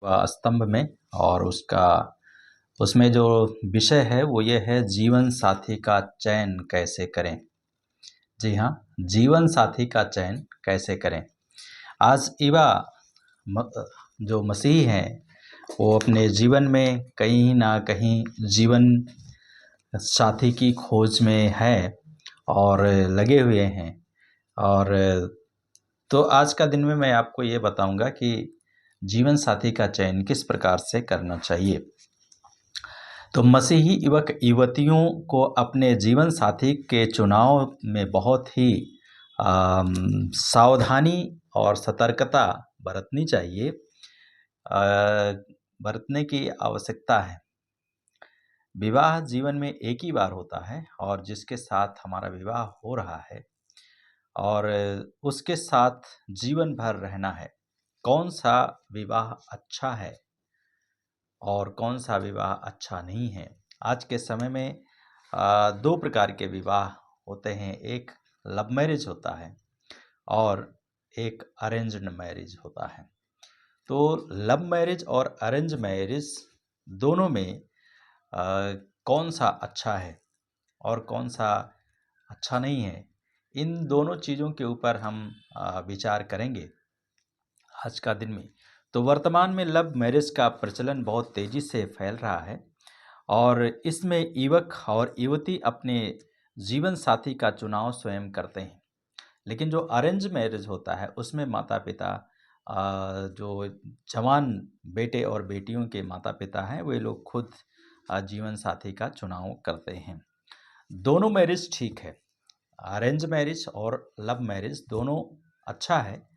स्तंभ में, और उसमें जो विषय है वो ये है, जीवन साथी का चयन कैसे करें। जी हाँ, जीवन साथी का चयन कैसे करें। आज युवा जो मसीही हैं वो अपने जीवन में कहीं ना कहीं जीवन साथी की खोज में है और लगे हुए हैं। और तो आज का दिन में मैं आपको ये बताऊंगा कि जीवन साथी का चयन किस प्रकार से करना चाहिए। तो मसीही युवक युवतियों को अपने जीवन साथी के चुनाव में बहुत ही सावधानी और सतर्कता बरतनी चाहिए, बरतने की आवश्यकता है। विवाह जीवन में एक ही बार होता है और जिसके साथ हमारा विवाह हो रहा है और उसके साथ जीवन भर रहना है, कौन सा विवाह अच्छा है और कौन सा विवाह अच्छा नहीं है। आज के समय में दो प्रकार के विवाह होते हैं, एक लव मैरिज होता है और एक अरेंज्ड मैरिज होता है। तो लव मैरिज और अरेंज मैरिज दोनों में कौन सा अच्छा है और कौन सा अच्छा नहीं है, इन दोनों चीज़ों के ऊपर हम विचार करेंगे आज का दिन में। तो वर्तमान में लव मैरिज का प्रचलन बहुत तेज़ी से फैल रहा है और इसमें युवक और युवती अपने जीवन साथी का चुनाव स्वयं करते हैं। लेकिन जो अरेंज मैरिज होता है उसमें माता पिता, जो जवान बेटे और बेटियों के माता पिता हैं, वे लोग खुद जीवन साथी का चुनाव करते हैं। दोनों मैरिज ठीक है, अरेंज मैरिज और लव मैरिज दोनों अच्छा है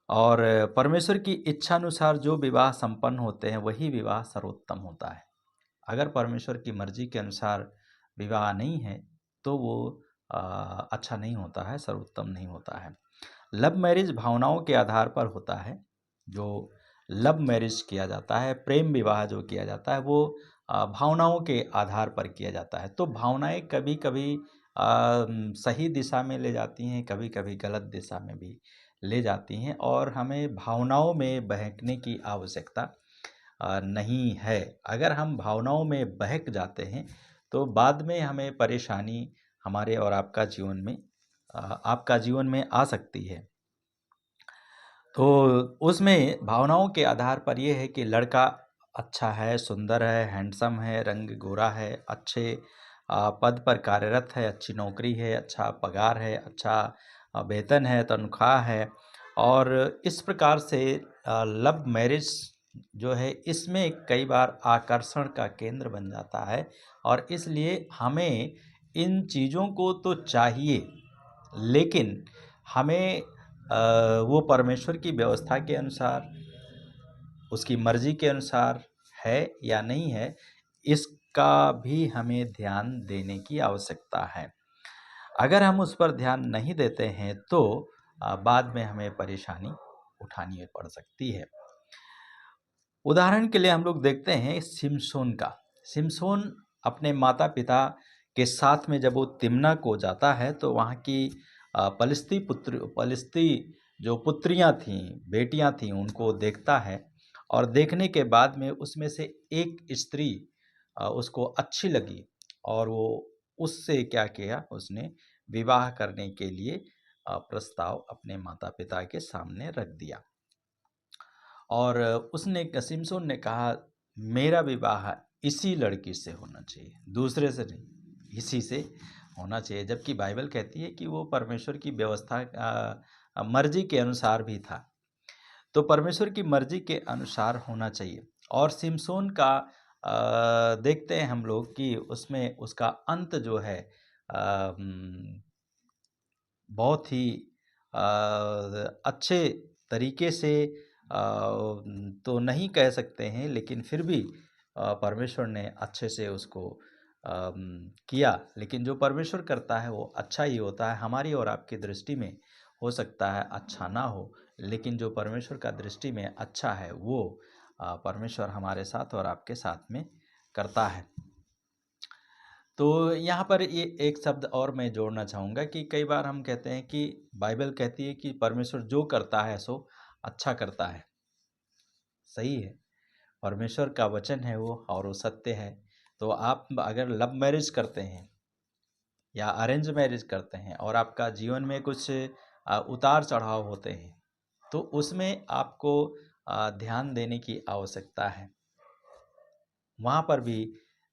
और परमेश्वर की इच्छानुसार जो विवाह संपन्न होते हैं वही विवाह सर्वोत्तम होता है। अगर परमेश्वर की मर्जी के अनुसार विवाह नहीं है तो वो अच्छा नहीं होता है, सर्वोत्तम नहीं होता है। लव मैरिज भावनाओं के आधार पर होता है। जो लव मैरिज किया जाता है, प्रेम विवाह जो किया जाता है, वो भावनाओं के आधार पर किया जाता है। तो भावनाएं कभी कभी सही दिशा में ले जाती हैं, कभी कभी गलत दिशा में भी ले जाती हैं और हमें भावनाओं में बहकने की आवश्यकता नहीं है। अगर हम भावनाओं में बहक जाते हैं तो बाद में हमें परेशानी हमारे और आपका जीवन में आ सकती है। तो उसमें भावनाओं के आधार पर यह है कि लड़का अच्छा है, सुंदर है, हैंडसम है, रंग गोरा है, अच्छे पद पर कार्यरत है, अच्छी नौकरी है, अच्छा पगार है, अच्छा वेतन है, तनख्वाह है। और इस प्रकार से लव मैरिज जो है इसमें कई बार आकर्षण का केंद्र बन जाता है और इसलिए हमें इन चीज़ों को तो चाहिए, लेकिन हमें वो परमेश्वर की व्यवस्था के अनुसार, उसकी मर्जी के अनुसार है या नहीं है, इसका भी हमें ध्यान देने की आवश्यकता है। अगर हम उस पर ध्यान नहीं देते हैं तो बाद में हमें परेशानी उठानी पड़ सकती है। उदाहरण के लिए हम लोग देखते हैं सिमसोन का। सिमसोन अपने माता पिता के साथ में जब वो तिम्ना को जाता है तो वहाँ की पलिस्ती जो पुत्रियाँ थीं, बेटियाँ थीं, उनको देखता है और देखने के बाद में उसमें से एक स्त्री उसको अच्छी लगी और वो उससे क्या किया, उसने विवाह करने के लिए प्रस्ताव अपने माता पिता के सामने रख दिया। और उसने सिमसोन ने कहा, मेरा विवाह इसी लड़की से होना चाहिए, दूसरे से नहीं, इसी से होना चाहिए। जबकि बाइबल कहती है कि वो परमेश्वर की व्यवस्था मर्जी के अनुसार भी था। तो परमेश्वर की मर्जी के अनुसार होना चाहिए। और सिमसोन का देखते हैं हम लोग कि उसमें उसका अंत जो है बहुत ही अच्छे तरीके से तो नहीं कह सकते हैं, लेकिन फिर भी परमेश्वर ने अच्छे से उसको किया। लेकिन जो परमेश्वर करता है वो अच्छा ही होता है। हमारी और आपकी दृष्टि में हो सकता है अच्छा ना हो, लेकिन जो परमेश्वर का दृष्टि में अच्छा है वो परमेश्वर हमारे साथ और आपके साथ में करता है। तो यहाँ पर ये एक शब्द और मैं जोड़ना चाहूँगा कि कई बार हम कहते हैं कि बाइबल कहती है कि परमेश्वर जो करता है सो अच्छा करता है। सही है, परमेश्वर का वचन है वो और वो सत्य है। तो आप अगर लव मैरिज करते हैं या अरेंज मैरिज करते हैं और आपका जीवन में कुछ उतार चढ़ाव होते हैं, तो उसमें आपको ध्यान देने की आवश्यकता है। वहाँ पर भी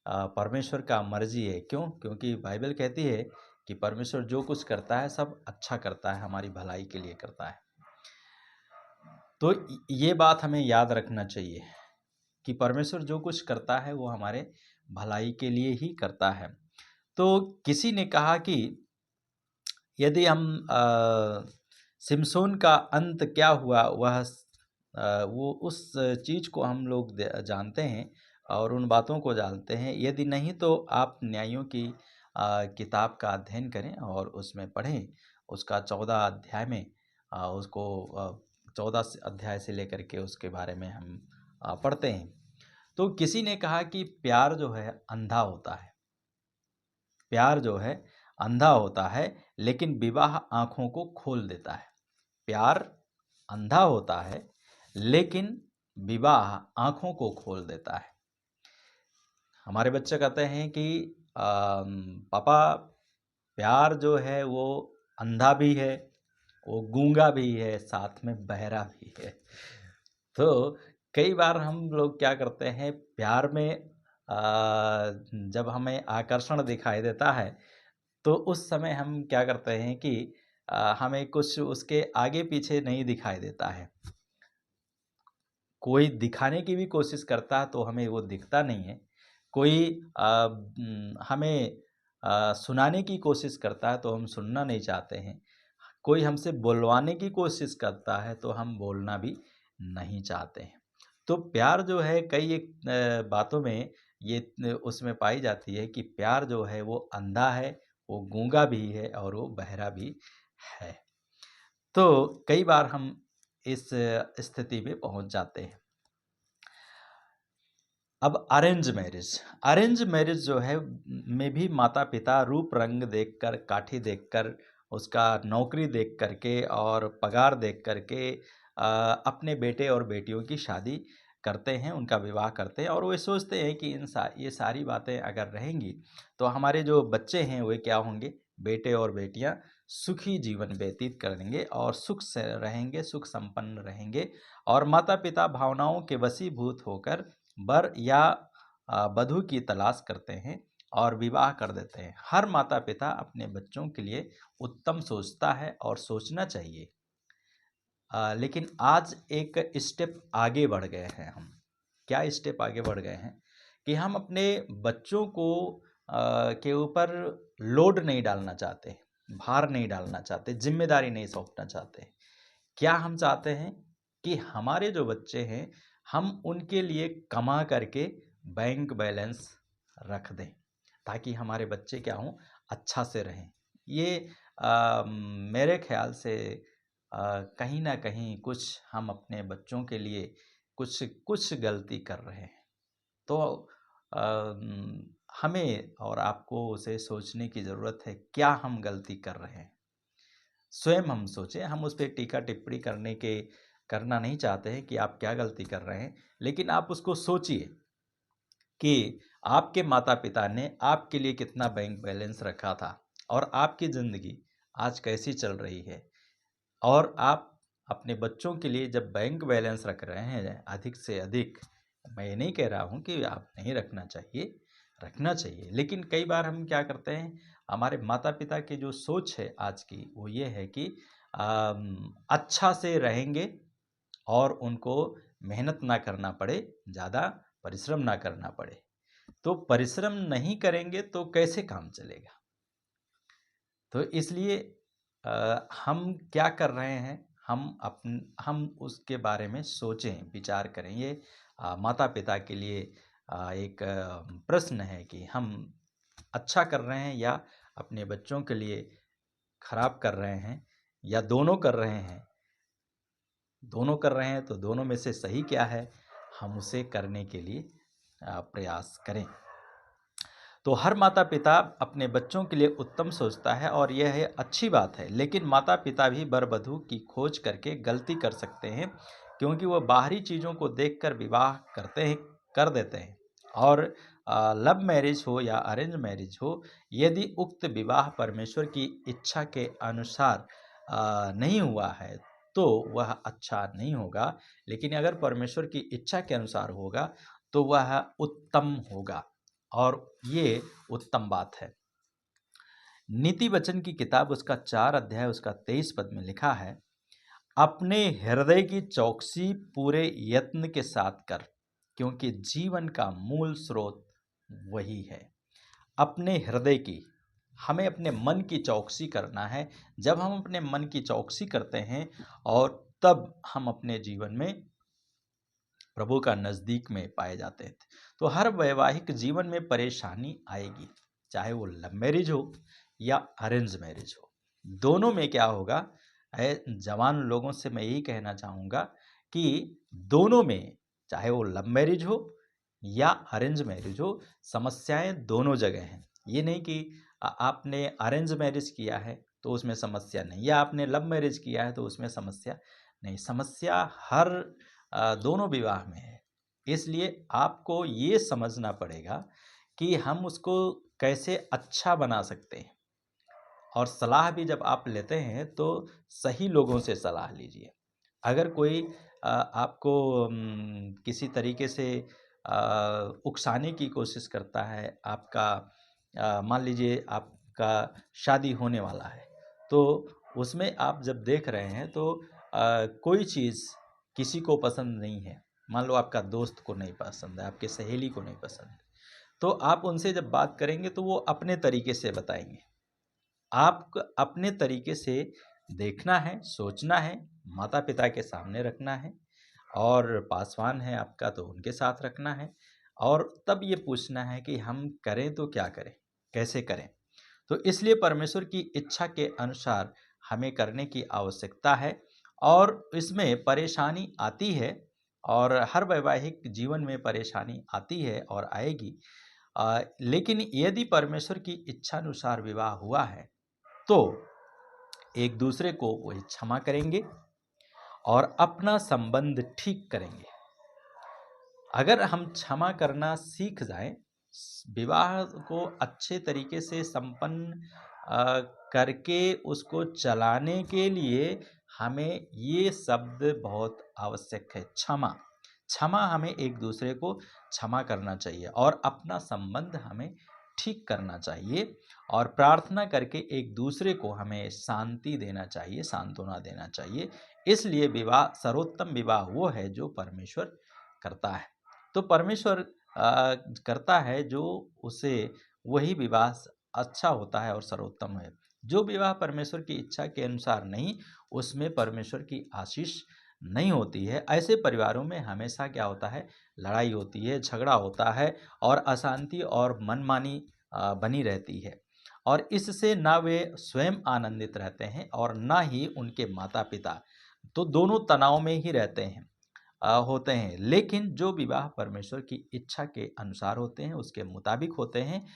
परमेश्वर का मर्जी है। क्यों? क्योंकि बाइबल कहती है कि परमेश्वर जो कुछ करता है सब अच्छा करता है, हमारी भलाई के लिए करता है। तो ये बात हमें याद रखना चाहिए कि परमेश्वर जो कुछ करता है वो हमारे भलाई के लिए ही करता है। तो किसी ने कहा कि यदि हम सिमसोन का अंत क्या हुआ वो उस चीज़ को हम लोग जानते हैं और उन बातों को जानते हैं। यदि नहीं तो आप न्यायों की किताब का अध्ययन करें और उसमें पढ़ें। उसका 14 अध्याय में उसको 14 अध्याय से लेकर के उसके बारे में हम पढ़ते हैं। तो किसी ने कहा कि प्यार जो है अंधा होता है। प्यार जो है अंधा होता है, लेकिन विवाह आँखों को खोल देता है। प्यार अंधा होता है, लेकिन विवाह आँखों को खोल देता है। हमारे बच्चे कहते हैं कि पापा प्यार जो है वो अंधा भी है, वो गूंगा भी है, साथ में बहरा भी है। तो कई बार हम लोग क्या करते हैं प्यार में जब हमें आकर्षण दिखाई देता है तो उस समय हम क्या करते हैं कि हमें कुछ उसके आगे पीछे नहीं दिखाई देता है। कोई दिखाने की भी कोशिश करता है तो हमें वो दिखता नहीं है। कोई हमें सुनाने की कोशिश करता है तो हम सुनना नहीं चाहते हैं। कोई हमसे बुलवाने की कोशिश करता है तो हम बोलना भी नहीं चाहते हैं। तो प्यार जो है कई एक बातों में ये उसमें पाई जाती है कि प्यार जो है वो अंधा है, वो गूंगा भी है और वो बहरा भी है। तो कई बार हम इस स्थिति में पहुंच जाते हैं। अब अरेंज मैरिज जो है में भी माता पिता रूप रंग देखकर, काठी देखकर, उसका नौकरी देख करके और पगार देख करके अपने बेटे और बेटियों की शादी करते हैं, उनका विवाह करते हैं और वे सोचते हैं कि ये सारी बातें अगर रहेंगी तो हमारे जो बच्चे हैं वे क्या होंगे, बेटे और बेटियां सुखी जीवन व्यतीत करेंगे और सुख से रहेंगे, सुख संपन्न रहेंगे और माता पिता भावनाओं के वशीभूत होकर वर या वधू की तलाश करते हैं और विवाह कर देते हैं। हर माता पिता अपने बच्चों के लिए उत्तम सोचता है और सोचना चाहिए। लेकिन आज एक स्टेप आगे बढ़ गए हैं हम। क्या स्टेप आगे बढ़ गए हैं कि हम अपने बच्चों को के ऊपर लोड नहीं डालना चाहते, भार नहीं डालना चाहते, जिम्मेदारी नहीं सौंपना चाहते। क्या हम चाहते हैं कि हमारे जो बच्चे हैं हम उनके लिए कमा करके बैंक बैलेंस रख दें ताकि हमारे बच्चे क्या हों, अच्छा से रहें। ये मेरे ख्याल से कहीं न कहीं कुछ हम अपने बच्चों के लिए कुछ कुछ गलती कर रहे हैं। तो हमें और आपको उसे सोचने की ज़रूरत है, क्या हम गलती कर रहे हैं? स्वयं हम सोचें। हम उस पे टीका-टिप्पणी करना नहीं चाहते हैं कि आप क्या गलती कर रहे हैं, लेकिन आप उसको सोचिए कि आपके माता-पिता ने आपके लिए कितना बैंक बैलेंस रखा था और आपकी ज़िंदगी आज कैसी चल रही है। और आप अपने बच्चों के लिए जब बैंक बैलेंस रख रहे हैं अधिक से अधिक, मैं ये नहीं कह रहा हूँ कि आप नहीं रखना चाहिए, रखना चाहिए। लेकिन कई बार हम क्या करते हैं, हमारे माता-पिता की जो सोच है आज की, वो ये है कि अच्छा से रहेंगे और उनको मेहनत ना करना पड़े, ज़्यादा परिश्रम ना करना पड़े। तो परिश्रम नहीं करेंगे तो कैसे काम चलेगा? तो इसलिए हम क्या कर रहे हैं, हम उसके बारे में सोचें, विचार करें। ये माता-पिता के लिए एक प्रश्न है कि हम अच्छा कर रहे हैं या अपने बच्चों के लिए खराब कर रहे हैं या दोनों कर रहे हैं। दोनों कर रहे हैं तो दोनों में से सही क्या है, हम उसे करने के लिए प्रयास करें। तो हर माता-पिता अपने बच्चों के लिए उत्तम सोचता है और यह है अच्छी बात है, लेकिन माता-पिता भी वर-वधू की खोज करके गलती कर सकते हैं क्योंकि वो बाहरी चीज़ों को देखकर विवाह कर देते हैं। और लव मैरिज हो या अरेंज मैरिज हो, यदि उक्त विवाह परमेश्वर की इच्छा के अनुसार नहीं हुआ है, तो वह अच्छा नहीं होगा। लेकिन अगर परमेश्वर की इच्छा के अनुसार होगा, तो वह उत्तम होगा, और ये उत्तम बात है। नीति वचन की किताब उसका 4 अध्याय उसका 23 पद में लिखा है, अपने हृदय की चौकसी पूरे यत्न के साथ कर, क्योंकि जीवन का मूल स्रोत वही है। अपने हृदय की, हमें अपने मन की चौकसी करना है। जब हम अपने मन की चौकसी करते हैं, और तब हम अपने जीवन में प्रभु का नज़दीक में पाए जाते हैं। तो हर वैवाहिक जीवन में परेशानी आएगी, चाहे वो लव मैरिज हो या अरेंज मैरिज हो। दोनों में क्या होगा, जवान लोगों से मैं यही कहना चाहूँगा कि दोनों में, चाहे वो लव मैरिज हो या अरेंज मैरिज हो, समस्याएं दोनों जगह हैं। ये नहीं कि आपने अरेंज मैरिज किया है तो उसमें समस्या नहीं, या आपने लव मैरिज किया है तो उसमें समस्या नहीं। समस्या हर दोनों विवाह में है। इसलिए आपको ये समझना पड़ेगा कि हम उसको कैसे अच्छा बना सकते हैं। और सलाह भी जब आप लेते हैं तो सही लोगों से सलाह लीजिए। अगर कोई आपको किसी तरीके से उकसाने की कोशिश करता है, आपका मान लीजिए आपका शादी होने वाला है, तो उसमें आप जब देख रहे हैं तो कोई चीज़ किसी को पसंद नहीं है। मान लो आपका दोस्त को नहीं पसंद है, आपके सहेली को नहीं पसंद है, तो आप उनसे जब बात करेंगे तो वो अपने तरीके से बताएँगे। आप अपने तरीके से देखना है, सोचना है, माता-पिता के सामने रखना है, और पासवान है आपका तो उनके साथ रखना है, और तब ये पूछना है कि हम करें तो क्या करें? कैसे करें? तो इसलिए परमेश्वर की इच्छा के अनुसार हमें करने की आवश्यकता है, और इसमें परेशानी आती है, और हर वैवाहिक जीवन में परेशानी आती है और आएगी। लेकिन यदि परमेश्वर की इच्छानुसार विवाह हुआ है, तो एक दूसरे को वही क्षमा करेंगे और अपना संबंध ठीक करेंगे। अगर हम क्षमा करना सीख जाएं, विवाह को अच्छे तरीके से संपन्न करके उसको चलाने के लिए हमें ये शब्द बहुत आवश्यक है, क्षमा। क्षमा, हमें एक दूसरे को क्षमा करना चाहिए, और अपना संबंध हमें ठीक करना चाहिए, और प्रार्थना करके एक दूसरे को हमें शांति देना चाहिए, सांत्वना देना चाहिए। इसलिए विवाह, सर्वोत्तम विवाह वो है जो परमेश्वर करता है। तो परमेश्वर करता है जो उसे वही विवाह अच्छा होता है और सर्वोत्तम है। जो विवाह परमेश्वर की इच्छा के अनुसार नहीं, उसमें परमेश्वर की आशीष नहीं होती है। ऐसे परिवारों में हमेशा क्या होता है, लड़ाई होती है, झगड़ा होता है, और अशांति और मनमानी बनी रहती है। और इससे ना वे स्वयं आनंदित रहते हैं और ना ही उनके माता-पिता। तो दोनों तनाव में ही रहते हैं, होते हैं। लेकिन जो विवाह परमेश्वर की इच्छा के अनुसार होते हैं, उसके मुताबिक होते हैं,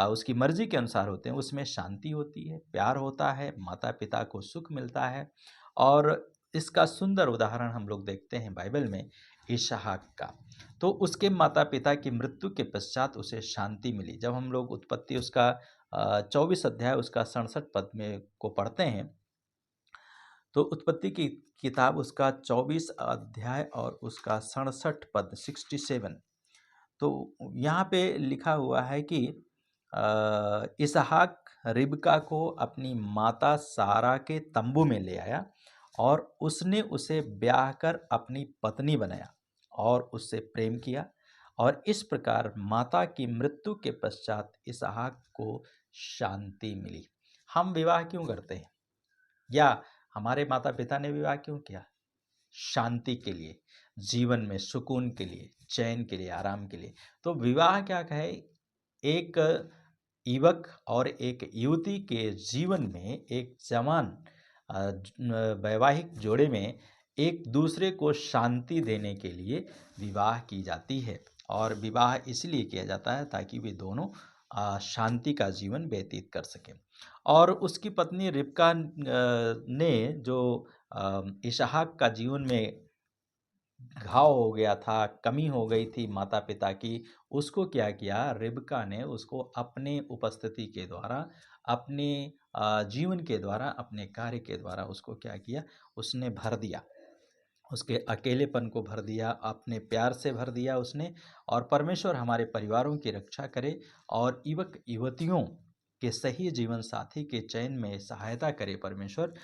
उसकी मर्जी के अनुसार होते हैं, उसमें शांति होती है, प्यार होता है, माता-पिता को सुख मिलता है। और इसका सुंदर उदाहरण हम लोग देखते हैं बाइबल में, इसहाक का। तो उसके माता-पिता की मृत्यु के पश्चात उसे शांति मिली। जब हम लोग उत्पत्ति उसका 24 अध्याय उसका 67 पद में को पढ़ते हैं, तो उत्पत्ति की किताब उसका 24 अध्याय और उसका 67 पद 67, तो यहाँ पे लिखा हुआ है कि इसहाक रिबका को अपनी माता सारा के तंबू में ले आया, और उसने उसे ब्याह कर अपनी पत्नी बनाया और उससे प्रेम किया। और इस प्रकार माता की मृत्यु के पश्चात इसहाक को शांति मिली। हम विवाह क्यों करते हैं, या हमारे माता पिता ने विवाह क्यों किया? शांति के लिए, जीवन में सुकून के लिए, चैन के लिए, आराम के लिए। तो विवाह क्या कहे, एक युवक और एक युवती के जीवन में, एक जवान वैवाहिक जोड़े में एक दूसरे को शांति देने के लिए विवाह की जाती है। और विवाह इसलिए किया जाता है ताकि वे दोनों शांति का जीवन व्यतीत कर सकें। और उसकी पत्नी रिबका ने जो इसहाक का जीवन में घाव हो गया था, कमी हो गई थी माता-पिता की, उसको क्या किया रिबका ने उसको अपने उपस्थिति के द्वारा, अपने जीवन के द्वारा, अपने कार्य के द्वारा उसको क्या किया, उसने भर दिया। उसके अकेलेपन को भर दिया, अपने प्यार से भर दिया उसने और परमेश्वर हमारे परिवारों की रक्षा करे और युवक-युवतियों के सही जीवन साथी के चयन में सहायता करे परमेश्वर।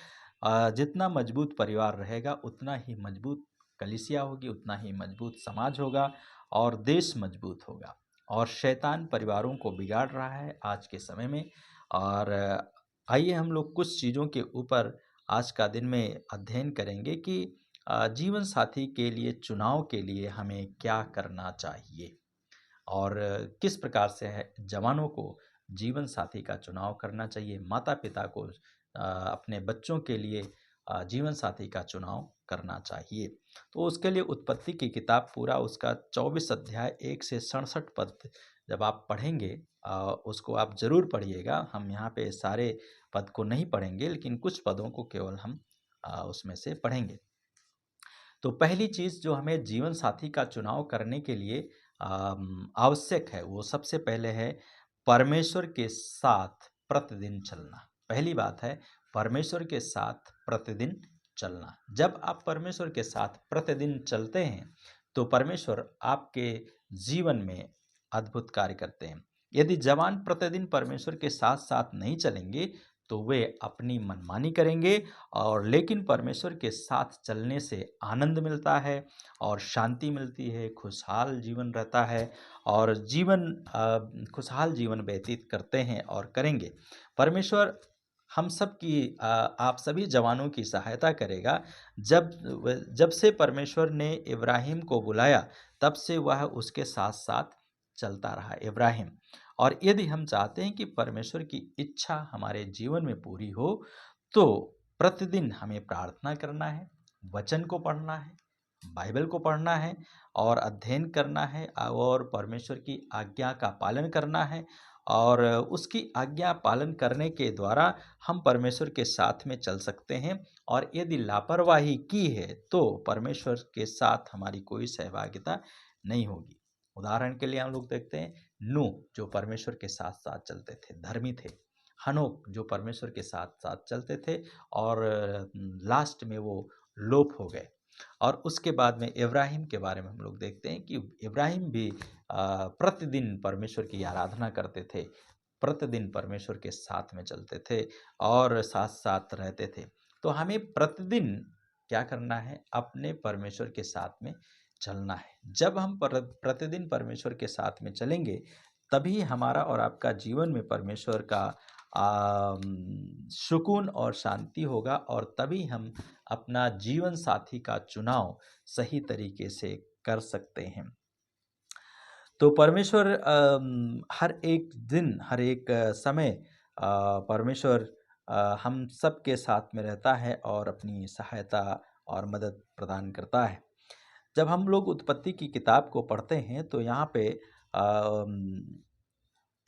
जितना मजबूत परिवार रहेगा, उतना ही मजबूत कलीसिया होगी, उतना ही मजबूत समाज होगा और देश मजबूत होगा। और शैतान परिवारों को बिगाड़ रहा है आज के समय में और आइए हम लोग कुछ चीज़ों के ऊपर आज का दिन में अध्ययन करेंगे कि जीवन साथी के लिए चुनाव के लिए हमें क्या करना चाहिए और किस प्रकार से है जवानों को जीवन साथी का चुनाव करना चाहिए, माता-पिता को अपने बच्चों के लिए जीवन साथी का चुनाव करना चाहिए। तो उसके लिए उत्पत्ति की किताब पूरा उसका 24 अध्याय 1 से 67 पद जब आप पढ़ेंगे उसको आप ज़रूर पढ़िएगा। हम यहाँ पे सारे पद को नहीं पढ़ेंगे लेकिन कुछ पदों को केवल हम उसमें से पढ़ेंगे। तो पहली चीज़ जो हमें जीवन साथी का चुनाव करने के लिए आवश्यक है, वो सबसे पहले है परमेश्वर के साथ प्रतिदिन चलना। पहली बात है परमेश्वर के साथ प्रतिदिन चलना। जब आप परमेश्वर के साथ प्रतिदिन चलते हैं, तो परमेश्वर आपके जीवन में अद्भुत कार्य करते हैं। यदि जवान प्रतिदिन परमेश्वर के साथ-साथ नहीं चलेंगे, तो वे अपनी मनमानी करेंगे और लेकिन परमेश्वर के साथ चलने से आनंद मिलता है और शांति मिलती है, खुशहाल जीवन रहता है और खुशहाल जीवन व्यतीत करते हैं और करेंगे। परमेश्वर हम सब की आप सभी जवानों की सहायता करेगा। जब से परमेश्वर ने इब्राहिम को बुलाया, तब से वह उसके साथ-साथ चलता रहा इब्राहिम। और यदि हम चाहते हैं कि परमेश्वर की इच्छा हमारे जीवन में पूरी हो, तो प्रतिदिन हमें प्रार्थना करना है, वचन को पढ़ना है, बाइबल को पढ़ना है और अध्ययन करना है और परमेश्वर की आज्ञा का पालन करना है और उसकी आज्ञा पालन करने के द्वारा हम परमेश्वर के साथ में चल सकते हैं और यदि लापरवाही की है, तो परमेश्वर के साथ हमारी कोई सहभागिता नहीं होगी। उदाहरण के लिए हम लोग देखते हैं नूह जो परमेश्वर के साथ-साथ चलते थे, धर्मी थे। हनोक जो परमेश्वर के साथ-साथ चलते थे और लास्ट में वो लोप हो गए। और उसके बाद में इब्राहिम के बारे में हम लोग देखते हैं कि इब्राहिम भी प्रतिदिन परमेश्वर की आराधना करते थे, प्रतिदिन परमेश्वर के साथ में चलते थे और साथ-साथ रहते थे। तो हमें प्रतिदिन क्या करना है? अपने परमेश्वर के साथ में चलना है। जब हम प्रतिदिन परमेश्वर के साथ में चलेंगे, तभी हमारा और आपका जीवन में परमेश्वर का सुकून और शांति होगा और तभी हम अपना जीवन साथी का चुनाव सही तरीके से कर सकते हैं। तो परमेश्वर हर एक दिन, हर एक समय परमेश्वर हम सबके साथ में रहता है और अपनी सहायता और मदद प्रदान करता है। जब हम लोग उत्पत्ति की किताब को पढ़ते हैं तो यहाँ पे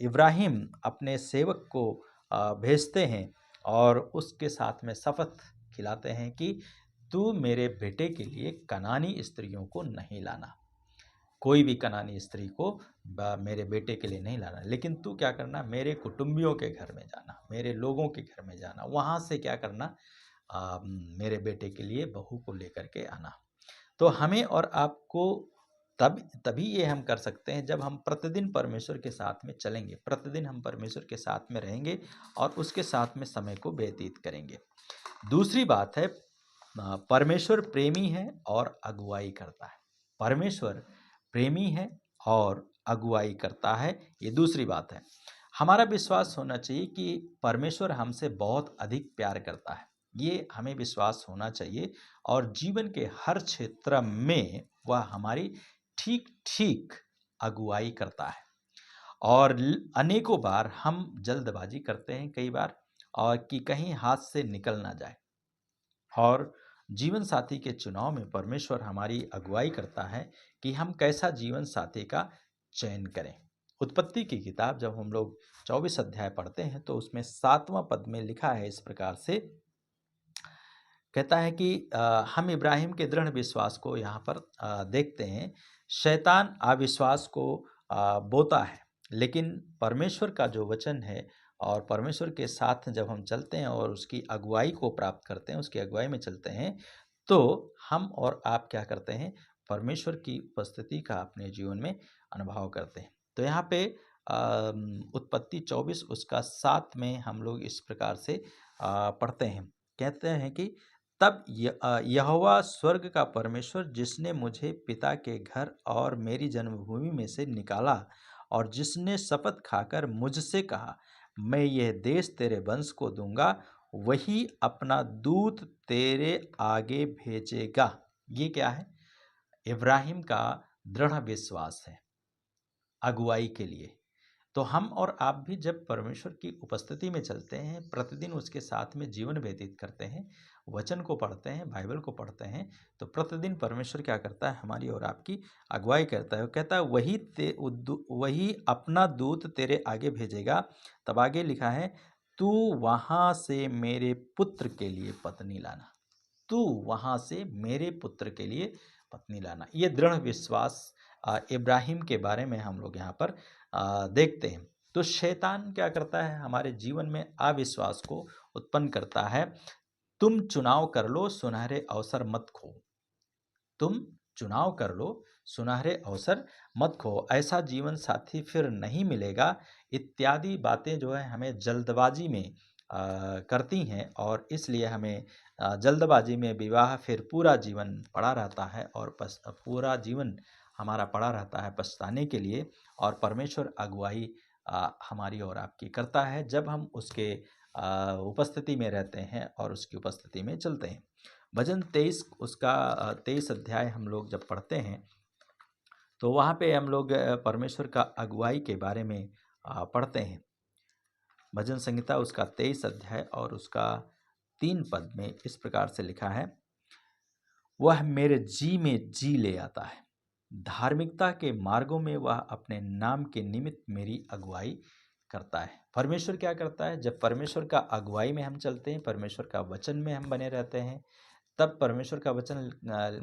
इब्राहिम अपने सेवक को भेजते हैं और उसके साथ में शपथ खिलाते हैं कि तू मेरे बेटे के लिए कनानी स्त्रियों को नहीं लाना। कोई भी कनानी स्त्री को मेरे बेटे के लिए नहीं लाना, लेकिन तू क्या करना मेरे कुटुंबियों के घर में जाना, मेरे लोगों के घर में जाना, वहाँ से क्या करना मेरे बेटे के लिए बहू को लेकर के आना। तो हमें और आपको तब तभी ये हम कर सकते हैं जब हम प्रतिदिन परमेश्वर के साथ में चलेंगे, प्रतिदिन हम परमेश्वर के साथ में रहेंगे और उसके साथ में समय को व्यतीत करेंगे। दूसरी बात है परमेश्वर प्रेमी है और अगुवाई करता है। परमेश्वर प्रेमी है और अगुवाई करता है, ये दूसरी बात है। हमारा विश्वास होना चाहिए कि परमेश्वर हमसे बहुत अधिक प्यार करता है। ये हमें विश्वास होना चाहिए और जीवन के हर क्षेत्र में वह हमारी ठीक-ठीक अगुवाई करता है। और अनेकों बार हम जल्दबाजी करते हैं कई बार और कि कहीं हाथ से निकल ना जाए। और जीवन साथी के चुनाव में परमेश्वर हमारी अगुवाई करता है कि हम कैसा जीवन साथी का चयन करें। उत्पत्ति की किताब जब हम लोग 24 अध्याय पढ़ते हैं तो उसमें 7वां पद में लिखा है इस प्रकार से कहता है कि हम इब्राहिम के दृढ़ विश्वास को यहाँ पर देखते हैं। शैतान अविश्वास को बोता है, लेकिन परमेश्वर का जो वचन है और परमेश्वर के साथ जब हम चलते हैं और उसकी अगुवाई को प्राप्त करते हैं, उसकी अगुवाई में चलते हैं, तो हम और आप क्या करते हैं? परमेश्वर की उपस्थिति का अपने जीवन में अनुभव करते हैं। तो यहाँ पे उत्पत्ति 24 उसका 7 में हम लोग इस प्रकार से पढ़ते हैं। कहते हैं कि तब यहोवा स्वर्ग का परमेश्वर, जिसने मुझे पिता के घर और मेरी जन्मभूमि में से निकाला और जिसने शपथ खाकर मुझसे कहा, मैं यह देश तेरे वंश को दूंगा, वही अपना दूत तेरे आगे भेजेगा। ये क्या है? इब्राहिम का दृढ़ विश्वास है अगुवाई के लिए। तो हम और आप भी जब परमेश्वर की उपस्थिति में चलते हैं, प्रतिदिन उसके साथ में जीवन व्यतीत करते हैं, वचन को पढ़ते हैं, बाइबल को पढ़ते हैं, तो प्रतिदिन परमेश्वर क्या करता है? हमारी और आपकी अगुवाई करता है। वो कहता है वही अपना दूत तेरे आगे भेजेगा। तब आगे लिखा है, तू वहाँ से मेरे पुत्र के लिए पत्नी लाना। तू वहाँ से मेरे पुत्र के लिए पत्नी लाना। ये दृढ़ विश्वास इब्राहिम के बारे में हम लोग यहाँ पर देखते हैं। तो शैतान क्या करता है? हमारे जीवन में अविश्वास को उत्पन्न करता है। तुम चुनाव कर लो, सुनहरे अवसर मत खो। तुम चुनाव कर लो, सुनहरे अवसर मत खो। ऐसा जीवन साथी फिर नहीं मिलेगा। इत्यादि बातें जो है हमें जल्दबाजी में करती हैं और इसलिए हमें जल्दबाजी में विवाह फिर पूरा जीवन पड़ा रहता है और पूरा जीवन हमारा पड़ा रहता है पछताने के लिए। और परमेश्वर अगुवाई हमारी और आपकी करता है जब हम उसके उपस्थिति में रहते हैं और उसकी उपस्थिति में चलते हैं। भजन 23 उसका 23 अध्याय हम लोग जब पढ़ते हैं, तो वहाँ पे हम लोग परमेश्वर का अगुवाई के बारे में पढ़ते हैं। भजन संहिता उसका 23 अध्याय और उसका 3 पद में इस प्रकार से लिखा है, वह मेरे जी में जी ले आता है, धार्मिकता के मार्गों में वह अपने नाम के निमित्त मेरी अगुवाई करता है। परमेश्वर क्या करता है? जब परमेश्वर का अगुवाई में हम चलते हैं, परमेश्वर का वचन में हम बने रहते हैं, तब परमेश्वर का वचन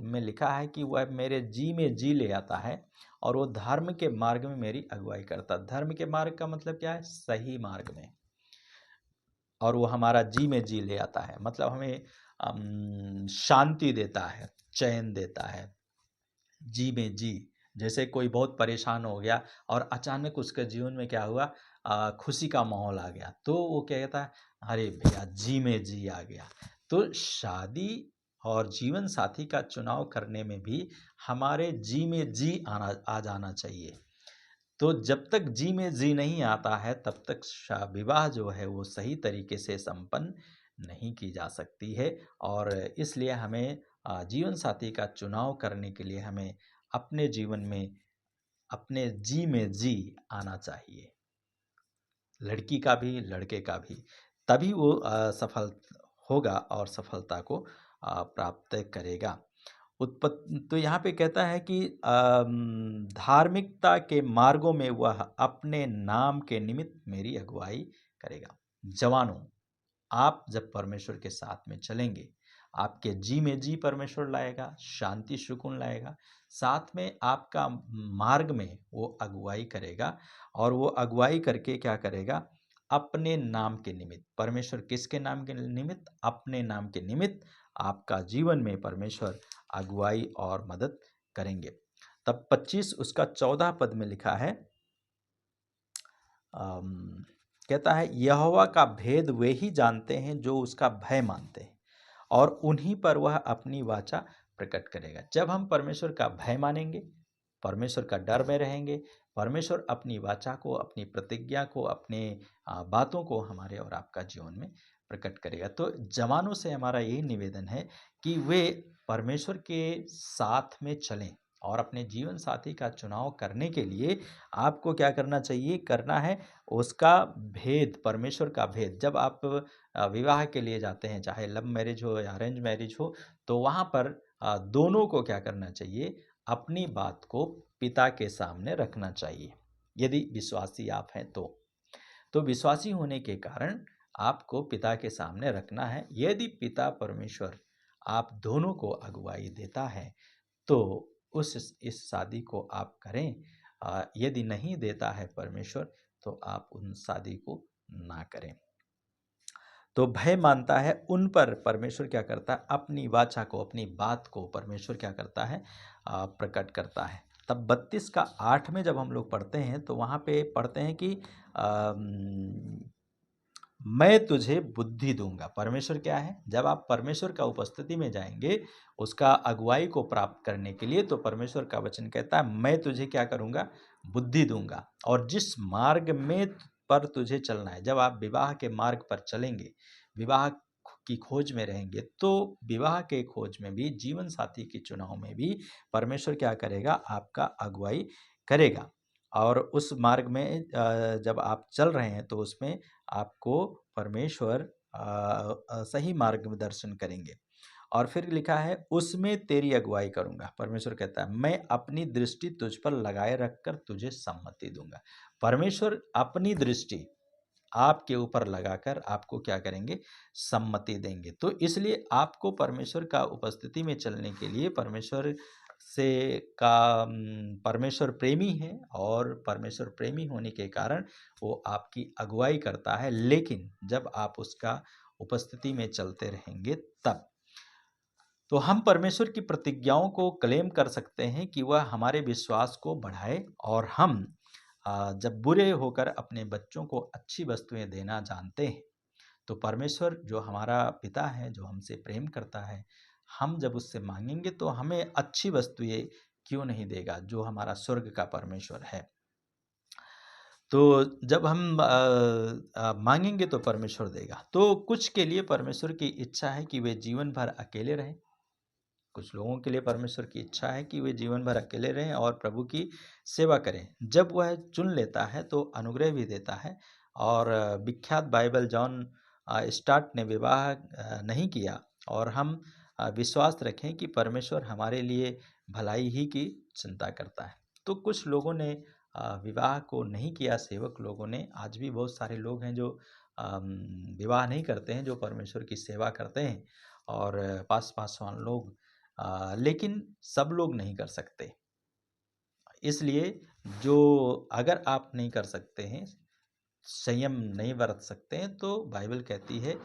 में लिखा है कि वह मेरे जी में जी ले आता है और वो धर्म के मार्ग में मेरी अगुवाई करता है। धर्म के मार्ग का मतलब क्या है? सही मार्ग में। और वो हमारा जी में जी ले आता है, मतलब हमें शांति देता है, चैन देता है। जी में जी, जैसे कोई बहुत परेशान हो गया और अचानक उसके जीवन में क्या हुआ? खुशी का माहौल आ गया, तो वो क्या कहता है, अरे भैया जी में जी आ गया। तो शादी और जीवन साथी का चुनाव करने में भी हमारे जी में जी आ जाना चाहिए। तो जब तक जी में जी नहीं आता है, तब तक विवाह जो है वो सही तरीके से संपन्न नहीं की जा सकती है। और इसलिए हमें जीवन साथी का चुनाव करने के लिए हमें अपने जीवन में अपने जी में जी आना चाहिए, लड़की का भी लड़के का भी। तभी वो सफल होगा और सफलता को प्राप्त करेगा। तो यहाँ पे कहता है कि धार्मिकता के मार्गों में वह अपने नाम के निमित्त मेरी अगुवाई करेगा। जवानों, आप जब परमेश्वर के साथ में चलेंगे, आपके जी में जी परमेश्वर लाएगा, शांति सुकून लाएगा, साथ में आपका मार्ग में वो अगुवाई करेगा। और वो अगुवाई करके क्या करेगा? अपने नाम के निमित्त। परमेश्वर किसके नाम के निमित्त? अपने नाम के निमित्त आपका जीवन में परमेश्वर अगुवाई और मदद करेंगे। तब 25 उसका 14 पद में लिखा है, कहता है, यहोवा का भेद वे ही जानते हैं जो उसका भय मानते हैं और उन्हीं पर वह अपनी वाचा प्रकट करेगा। जब हम परमेश्वर का भय मानेंगे, परमेश्वर का डर में रहेंगे, परमेश्वर अपनी वाचा को, अपनी प्रतिज्ञा को, अपने बातों को हमारे और आपका जीवन में प्रकट करेगा। तो जवानों से हमारा यही निवेदन है कि वे परमेश्वर के साथ में चलें और अपने जीवन साथी का चुनाव करने के लिए आपको क्या करना चाहिए? करना है उसका भेद, परमेश्वर का भेद। जब आप विवाह के लिए जाते हैं, चाहे लव मैरिज हो या अरेंज मैरिज हो, तो वहाँ पर दोनों को क्या करना चाहिए? अपनी बात को पिता के सामने रखना चाहिए, यदि विश्वासी आप हैं तो। तो विश्वासी होने के कारण आपको पिता के सामने रखना है। यदि पिता परमेश्वर आप दोनों को अगुवाई देता है, तो उस इस शादी को आप करें। यदि नहीं देता है परमेश्वर, तो आप उन शादी को ना करें। तो भय मानता है उन पर परमेश्वर क्या करता है, अपनी वाचा को, अपनी बात को परमेश्वर क्या करता है, प्रकट करता है। तब 32 का 8 में जब हम लोग पढ़ते हैं तो वहाँ पे पढ़ते हैं कि मैं तुझे बुद्धि दूंगा। परमेश्वर क्या है, जब आप परमेश्वर का उपस्थिति में जाएंगे उसका अगुवाई को प्राप्त करने के लिए, तो परमेश्वर का वचन कहता है मैं तुझे क्या करूंगा, बुद्धि दूंगा। और जिस मार्ग में पर तुझे चलना है, जब आप विवाह के मार्ग पर चलेंगे, विवाह की खोज में रहेंगे, तो विवाह के खोज में भी, जीवन साथी के चुनाव में भी परमेश्वर क्या करेगा, आपका अगुवाई करेगा। और उस मार्ग में जब आप चल रहे हैं तो उसमें आपको परमेश्वर सही मार्गदर्शन करेंगे। और फिर लिखा है उसमें तेरी अगुवाई करूंगा। परमेश्वर कहता है मैं अपनी दृष्टि तुझ पर लगाए रखकर तुझे सम्मति दूंगा। परमेश्वर अपनी दृष्टि आपके ऊपर लगाकर आपको क्या करेंगे, सम्मति देंगे। तो इसलिए आपको परमेश्वर का उपस्थिति में चलने के लिए परमेश्वर से परमेश्वर प्रेमी है, और परमेश्वर प्रेमी होने के कारण वो आपकी अगुवाई करता है। लेकिन जब आप उसका उपस्थिति में चलते रहेंगे तब तो हम परमेश्वर की प्रतिज्ञाओं को क्लेम कर सकते हैं कि वह हमारे विश्वास को बढ़ाए, और हम जब बुरे होकर अपने बच्चों को अच्छी वस्तुएं देना जानते हैं, तो परमेश्वर जो हमारा पिता है, जो हमसे प्रेम करता है, हम जब उससे मांगेंगे तो हमें अच्छी वस्तुएं क्यों नहीं देगा, जो हमारा स्वर्ग का परमेश्वर है। तो जब हम मांगेंगे तो परमेश्वर देगा। तो कुछ के लिए परमेश्वर की इच्छा है कि वे जीवन भर अकेले रहें। कुछ लोगों के लिए परमेश्वर की इच्छा है कि वे जीवन भर अकेले रहें और प्रभु की सेवा करें। जब वह चुन लेता है तो अनुग्रह भी देता है। और विख्यात बाइबल जॉन स्टार्ट ने विवाह नहीं किया, और हम विश्वास रखें कि परमेश्वर हमारे लिए भलाई ही की चिंता करता है। तो कुछ लोगों ने विवाह को नहीं किया, सेवक लोगों ने। आज भी बहुत सारे लोग हैं जो विवाह नहीं करते हैं, जो परमेश्वर की सेवा करते हैं, और पासवान लोग, लेकिन सब लोग नहीं कर सकते। इसलिए जो, अगर आप नहीं कर सकते हैं, संयम नहीं बरत सकते हैं, तो बाइबल कहती है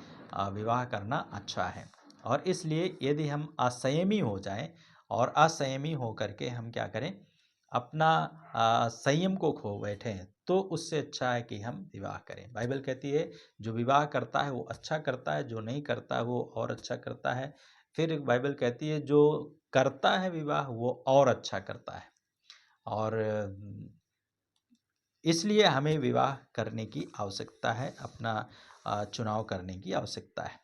विवाह करना अच्छा है। और इसलिए यदि हम असंयमी हो जाएं, और असंयमी हो करके हम क्या करें, अपना संयम को खो बैठे हैं, तो उससे अच्छा है कि हम विवाह करें। बाइबल कहती है जो विवाह करता है वो अच्छा करता है, जो नहीं करता है वो और अच्छा करता है। फिर बाइबल कहती है जो करता है विवाह वो और अच्छा करता है। और इसलिए हमें विवाह करने की आवश्यकता है, अपना चुनाव करने की आवश्यकता है।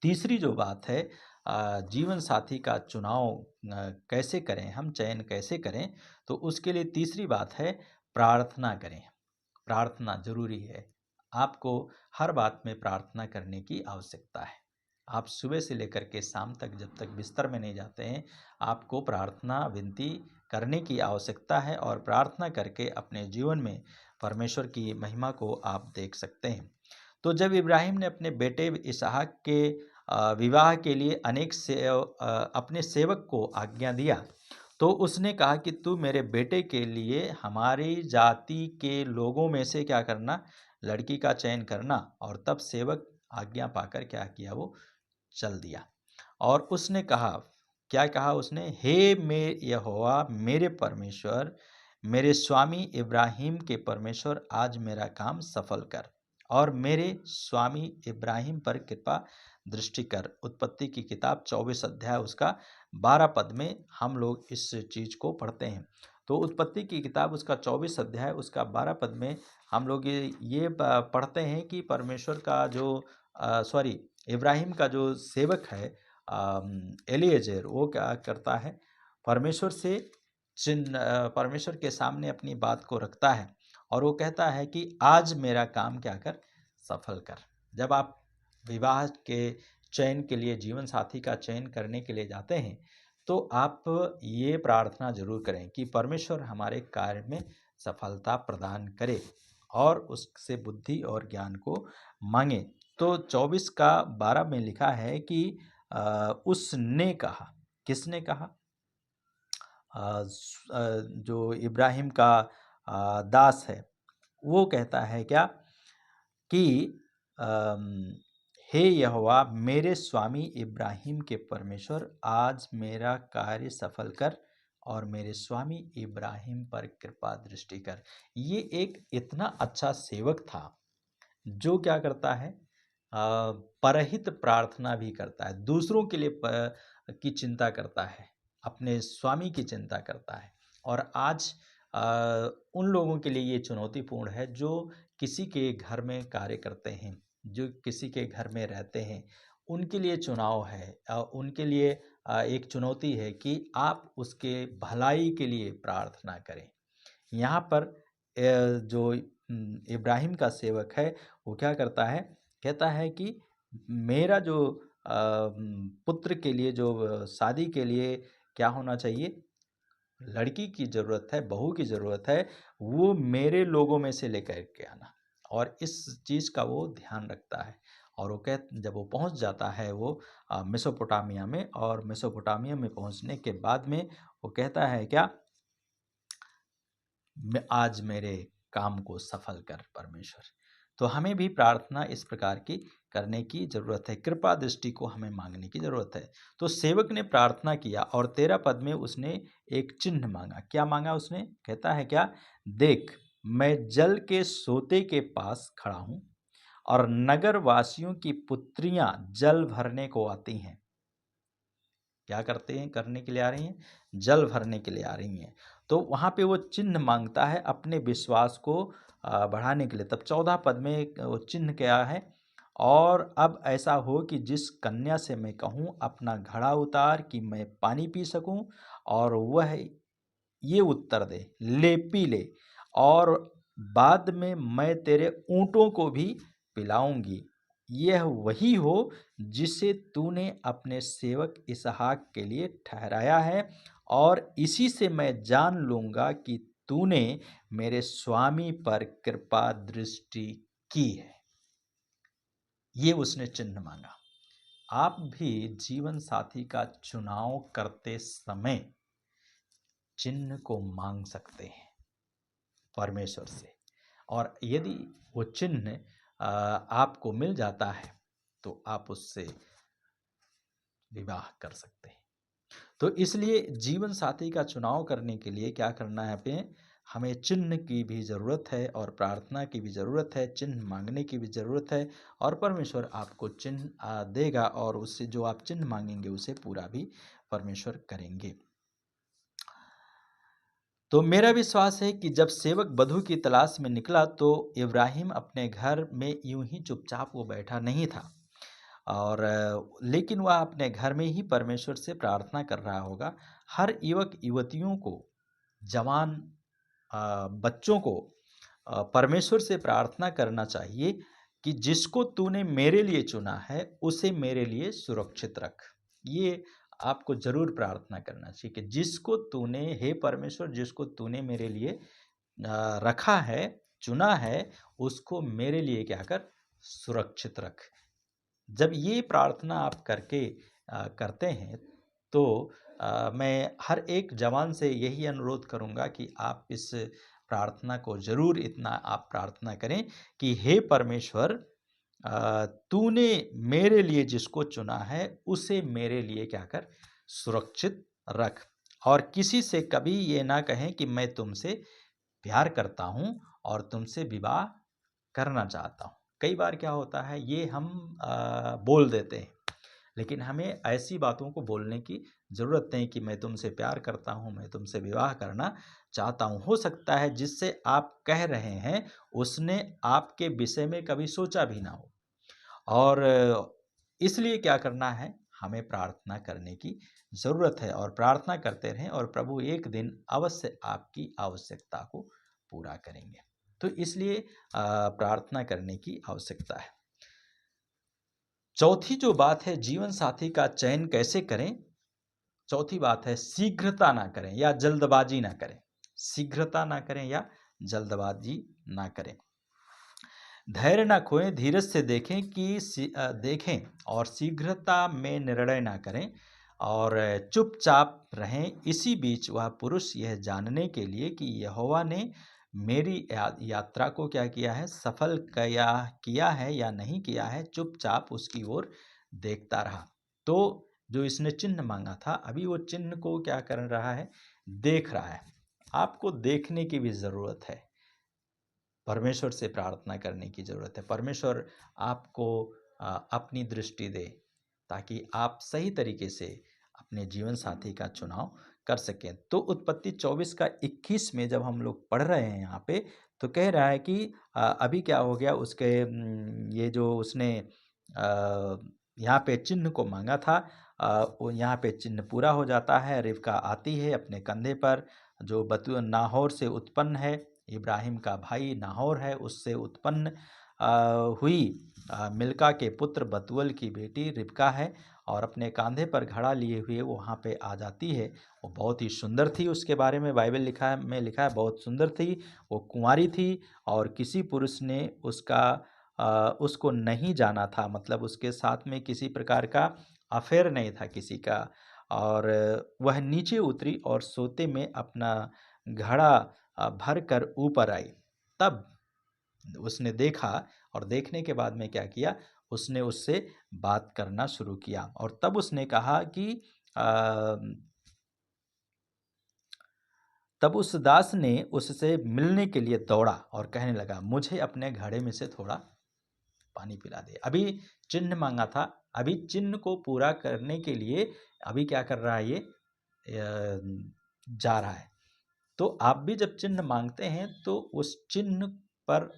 तीसरी जो बात है, जीवन साथी का चुनाव कैसे करें, हम चयन कैसे करें, तो उसके लिए तीसरी बात है प्रार्थना करें। प्रार्थना जरूरी है। आपको हर बात में प्रार्थना करने की आवश्यकता है। आप सुबह से लेकर के शाम तक, जब तक बिस्तर में नहीं जाते हैं, आपको प्रार्थना विनती करने की आवश्यकता है, और प्रार्थना करके अपने जीवन में परमेश्वर की महिमा को आप देख सकते हैं। तो जब इब्राहिम ने अपने बेटे इसहाक के विवाह के लिए अपने सेवक को आज्ञा दिया, तो उसने कहा कि तू मेरे बेटे के लिए हमारी जाति के लोगों में से क्या करना, लड़की का चयन करना। और तब सेवक आज्ञा पाकर क्या किया, वो चल दिया। और उसने कहा, क्या कहा उसने, हे यहोवा मेरे परमेश्वर, मेरे स्वामी इब्राहिम के परमेश्वर, आज मेरा काम सफल कर और मेरे स्वामी इब्राहिम पर कृपा दृष्टि कर। उत्पत्ति की किताब 24 अध्याय उसका 12 पद में हम लोग इस चीज को पढ़ते हैं। तो उत्पत्ति की किताब उसका 24 अध्याय उसका 12 पद में हम लोग ये पढ़ते हैं कि परमेश्वर का जो सॉरी इब्राहिम का जो सेवक है एलिएजेर, वो क्या करता है, परमेश्वर से परमेश्वर के सामने अपनी बात को रखता है, और वो कहता है कि आज मेरा काम क्या कर, सफल कर। जब आप विवाह के चयन के लिए, जीवन साथी का चयन करने के लिए जाते हैं, तो आप ये प्रार्थना जरूर करें कि परमेश्वर हमारे कार्य में सफलता प्रदान करे, और उससे बुद्धि और ज्ञान को मांगे। तो 24 का 12 में लिखा है कि उसने कहा, किसने कहा? जो इब्राहिम का दास है, वो कहता है क्या कि अम, हे यहोवा मेरे स्वामी इब्राहिम के परमेश्वर, आज मेरा कार्य सफल कर और मेरे स्वामी इब्राहिम पर कृपा दृष्टि कर। ये एक इतना अच्छा सेवक था जो क्या करता है, परहित प्रार्थना भी करता है, दूसरों के लिए की चिंता करता है, अपने स्वामी की चिंता करता है। और आज उन लोगों के लिए ये चुनौतीपूर्ण है जो किसी के घर में कार्य करते हैं, जो किसी के घर में रहते हैं, उनके लिए चुनाव है, उनके लिए एक चुनौती है कि आप उसके भलाई के लिए प्रार्थना करें। यहाँ पर जो इब्राहिम का सेवक है, वो क्या करता है? कहता है कि मेरा जो पुत्र के लिए जो शादी के लिए क्या होना चाहिए? लड़की की ज़रूरत है, बहू की ज़रूरत है, वो मेरे लोगों में से लेकर के आना। और इस चीज़ का वो ध्यान रखता है। और वो जब वो पहुँच जाता है वो मेसोपोटामिया में, और मेसोपोटामिया में पहुँचने के बाद में वो कहता है क्या? आज मेरे काम को सफल कर परमेश्वर। तो हमें भी प्रार्थना इस प्रकार की करने की ज़रूरत है, कृपा दृष्टि को हमें मांगने की ज़रूरत है। तो सेवक ने प्रार्थना किया और 13 पद में उसने एक चिन्ह मांगा। क्या मांगा उसने? कहता है क्या? देख, मैं जल के सोते के पास खड़ा हूँ और नगर वासियों की पुत्रियां जल भरने को आती हैं। क्या करते हैं? करने के लिए आ रही हैं? जल भरने के लिए आ रही हैं। तो वहाँ पे वो चिन्ह मांगता है अपने विश्वास को बढ़ाने के लिए। तब 14 पद में वो चिन्ह क्या है? और अब ऐसा हो कि जिस कन्या से मैं कहूँ अपना घड़ा उतार कि मैं पानी पी सकूँ, और वह ये उत्तर दे, ले पी ले, और बाद में मैं तेरे ऊँटों को भी पिलाऊंगी। यह वही हो जिसे तूने अपने सेवक इसहाक के लिए ठहराया है, और इसी से मैं जान लूंगा कि तूने मेरे स्वामी पर कृपा दृष्टि की है। ये उसने चिन्ह मांगा। आप भी जीवन साथी का चुनाव करते समय चिन्ह को मांग सकते हैं परमेश्वर से। और यदि वो चिन्ह आपको मिल जाता है तो आप उससे विवाह कर सकते हैं। तो इसलिए जीवन साथी का चुनाव करने के लिए क्या करना है? पे हमें चिन्ह की भी ज़रूरत है और प्रार्थना की भी ज़रूरत है, चिन्ह मांगने की भी ज़रूरत है, और परमेश्वर आपको चिन्ह देगा, और उससे जो आप चिन्ह मांगेंगे उसे पूरा भी परमेश्वर करेंगे। तो मेरा विश्वास है कि जब सेवक वधू की तलाश में निकला तो इब्राहिम अपने घर में यूं ही चुपचाप वो बैठा नहीं था, और लेकिन वह अपने घर में ही परमेश्वर से प्रार्थना कर रहा होगा। हर युवक युवतियों को, जवान बच्चों को परमेश्वर से प्रार्थना करना चाहिए कि जिसको तूने मेरे लिए चुना है उसे मेरे लिए सुरक्षित रख। ये आपको ज़रूर प्रार्थना करना चाहिए कि जिसको तूने, हे परमेश्वर, जिसको तूने मेरे लिए रखा है, चुना है, उसको मेरे लिए क्या कर? सुरक्षित रख। जब ये प्रार्थना आप करते हैं तो मैं हर एक जवान से यही अनुरोध करूँगा कि आप इस प्रार्थना को ज़रूर इतना आप प्रार्थना करें कि हे परमेश्वर, तूने मेरे लिए जिसको चुना है उसे मेरे लिए क्या कर? सुरक्षित रख। और किसी से कभी ये ना कहें कि मैं तुमसे प्यार करता हूँ और तुमसे विवाह करना चाहता हूँ। कई बार क्या होता है, ये हम बोल देते हैं, लेकिन हमें ऐसी बातों को बोलने की ज़रूरत नहीं कि मैं तुमसे प्यार करता हूँ, मैं तुमसे विवाह करना चाहता हूँ। हो सकता है जिससे आप कह रहे हैं उसने आपके विषय में कभी सोचा भी ना हो, और इसलिए क्या करना है? हमें प्रार्थना करने की ज़रूरत है, और प्रार्थना करते रहें, और प्रभु एक दिन अवश्य आपकी आवश्यकता को पूरा करेंगे। तो इसलिए प्रार्थना करने की आवश्यकता है। चौथी जो बात है, जीवन साथी का चयन कैसे करें? चौथी बात है, शीघ्रता ना करें या जल्दबाजी ना करें। शीघ्रता ना करें या जल्दबाजी ना करें। धैर्य ना खोएं, धीरज से देखें और शीघ्रता में निर्णय ना करें और चुपचाप रहें। इसी बीच वह पुरुष यह जानने के लिए कि यहोवा ने मेरी यात्रा को क्या किया है, सफल किया है या नहीं किया है, चुपचाप उसकी ओर देखता रहा। तो जो इसने चिन्ह मांगा था, अभी वो चिन्ह को क्या कर रहा है, देख रहा है। आपको देखने की भी ज़रूरत है, परमेश्वर से प्रार्थना करने की ज़रूरत है। परमेश्वर आपको अपनी दृष्टि दे ताकि आप सही तरीके से अपने जीवन साथी का चुनाव कर सकें। तो उत्पत्ति 24 का 21 में जब हम लोग पढ़ रहे हैं यहाँ पे, तो कह रहा है कि अभी क्या हो गया, उसके ये जो उसने यहाँ पे चिन्ह को मांगा था, वो यहाँ पे चिन्ह पूरा हो जाता है। रिबका आती है अपने कंधे पर, जो बतूल नाहोर से उत्पन्न है, इब्राहिम का भाई नाहोर है, उससे उत्पन्न हुई मिल्का के पुत्र बतूल की बेटी रिबका है, और अपने कांधे पर घड़ा लिए हुए वो वहाँ पे आ जाती है। वो बहुत ही सुंदर थी, उसके बारे में बाइबल लिखा है बहुत सुंदर थी। वो कुंवारी थी और किसी पुरुष ने उसको नहीं जाना था, मतलब उसके साथ में किसी प्रकार का अफेयर नहीं था किसी का। और वह नीचे उतरी और सोते में अपना घड़ा भर कर ऊपर आई। तब उसने देखा और देखने के बाद में क्या किया, उसने उससे बात करना शुरू किया और तब उसने कहा कि तब उस दास ने उससे मिलने के लिए दौड़ा और कहने लगा, मुझे अपने घड़े में से थोड़ा पानी पिला दे। अभी चिन्ह मांगा था, अभी चिन्ह को पूरा करने के लिए अभी क्या कर रहा है, ये जा रहा है। तो आप भी जब चिन्ह मांगते हैं तो उस चिन्ह पर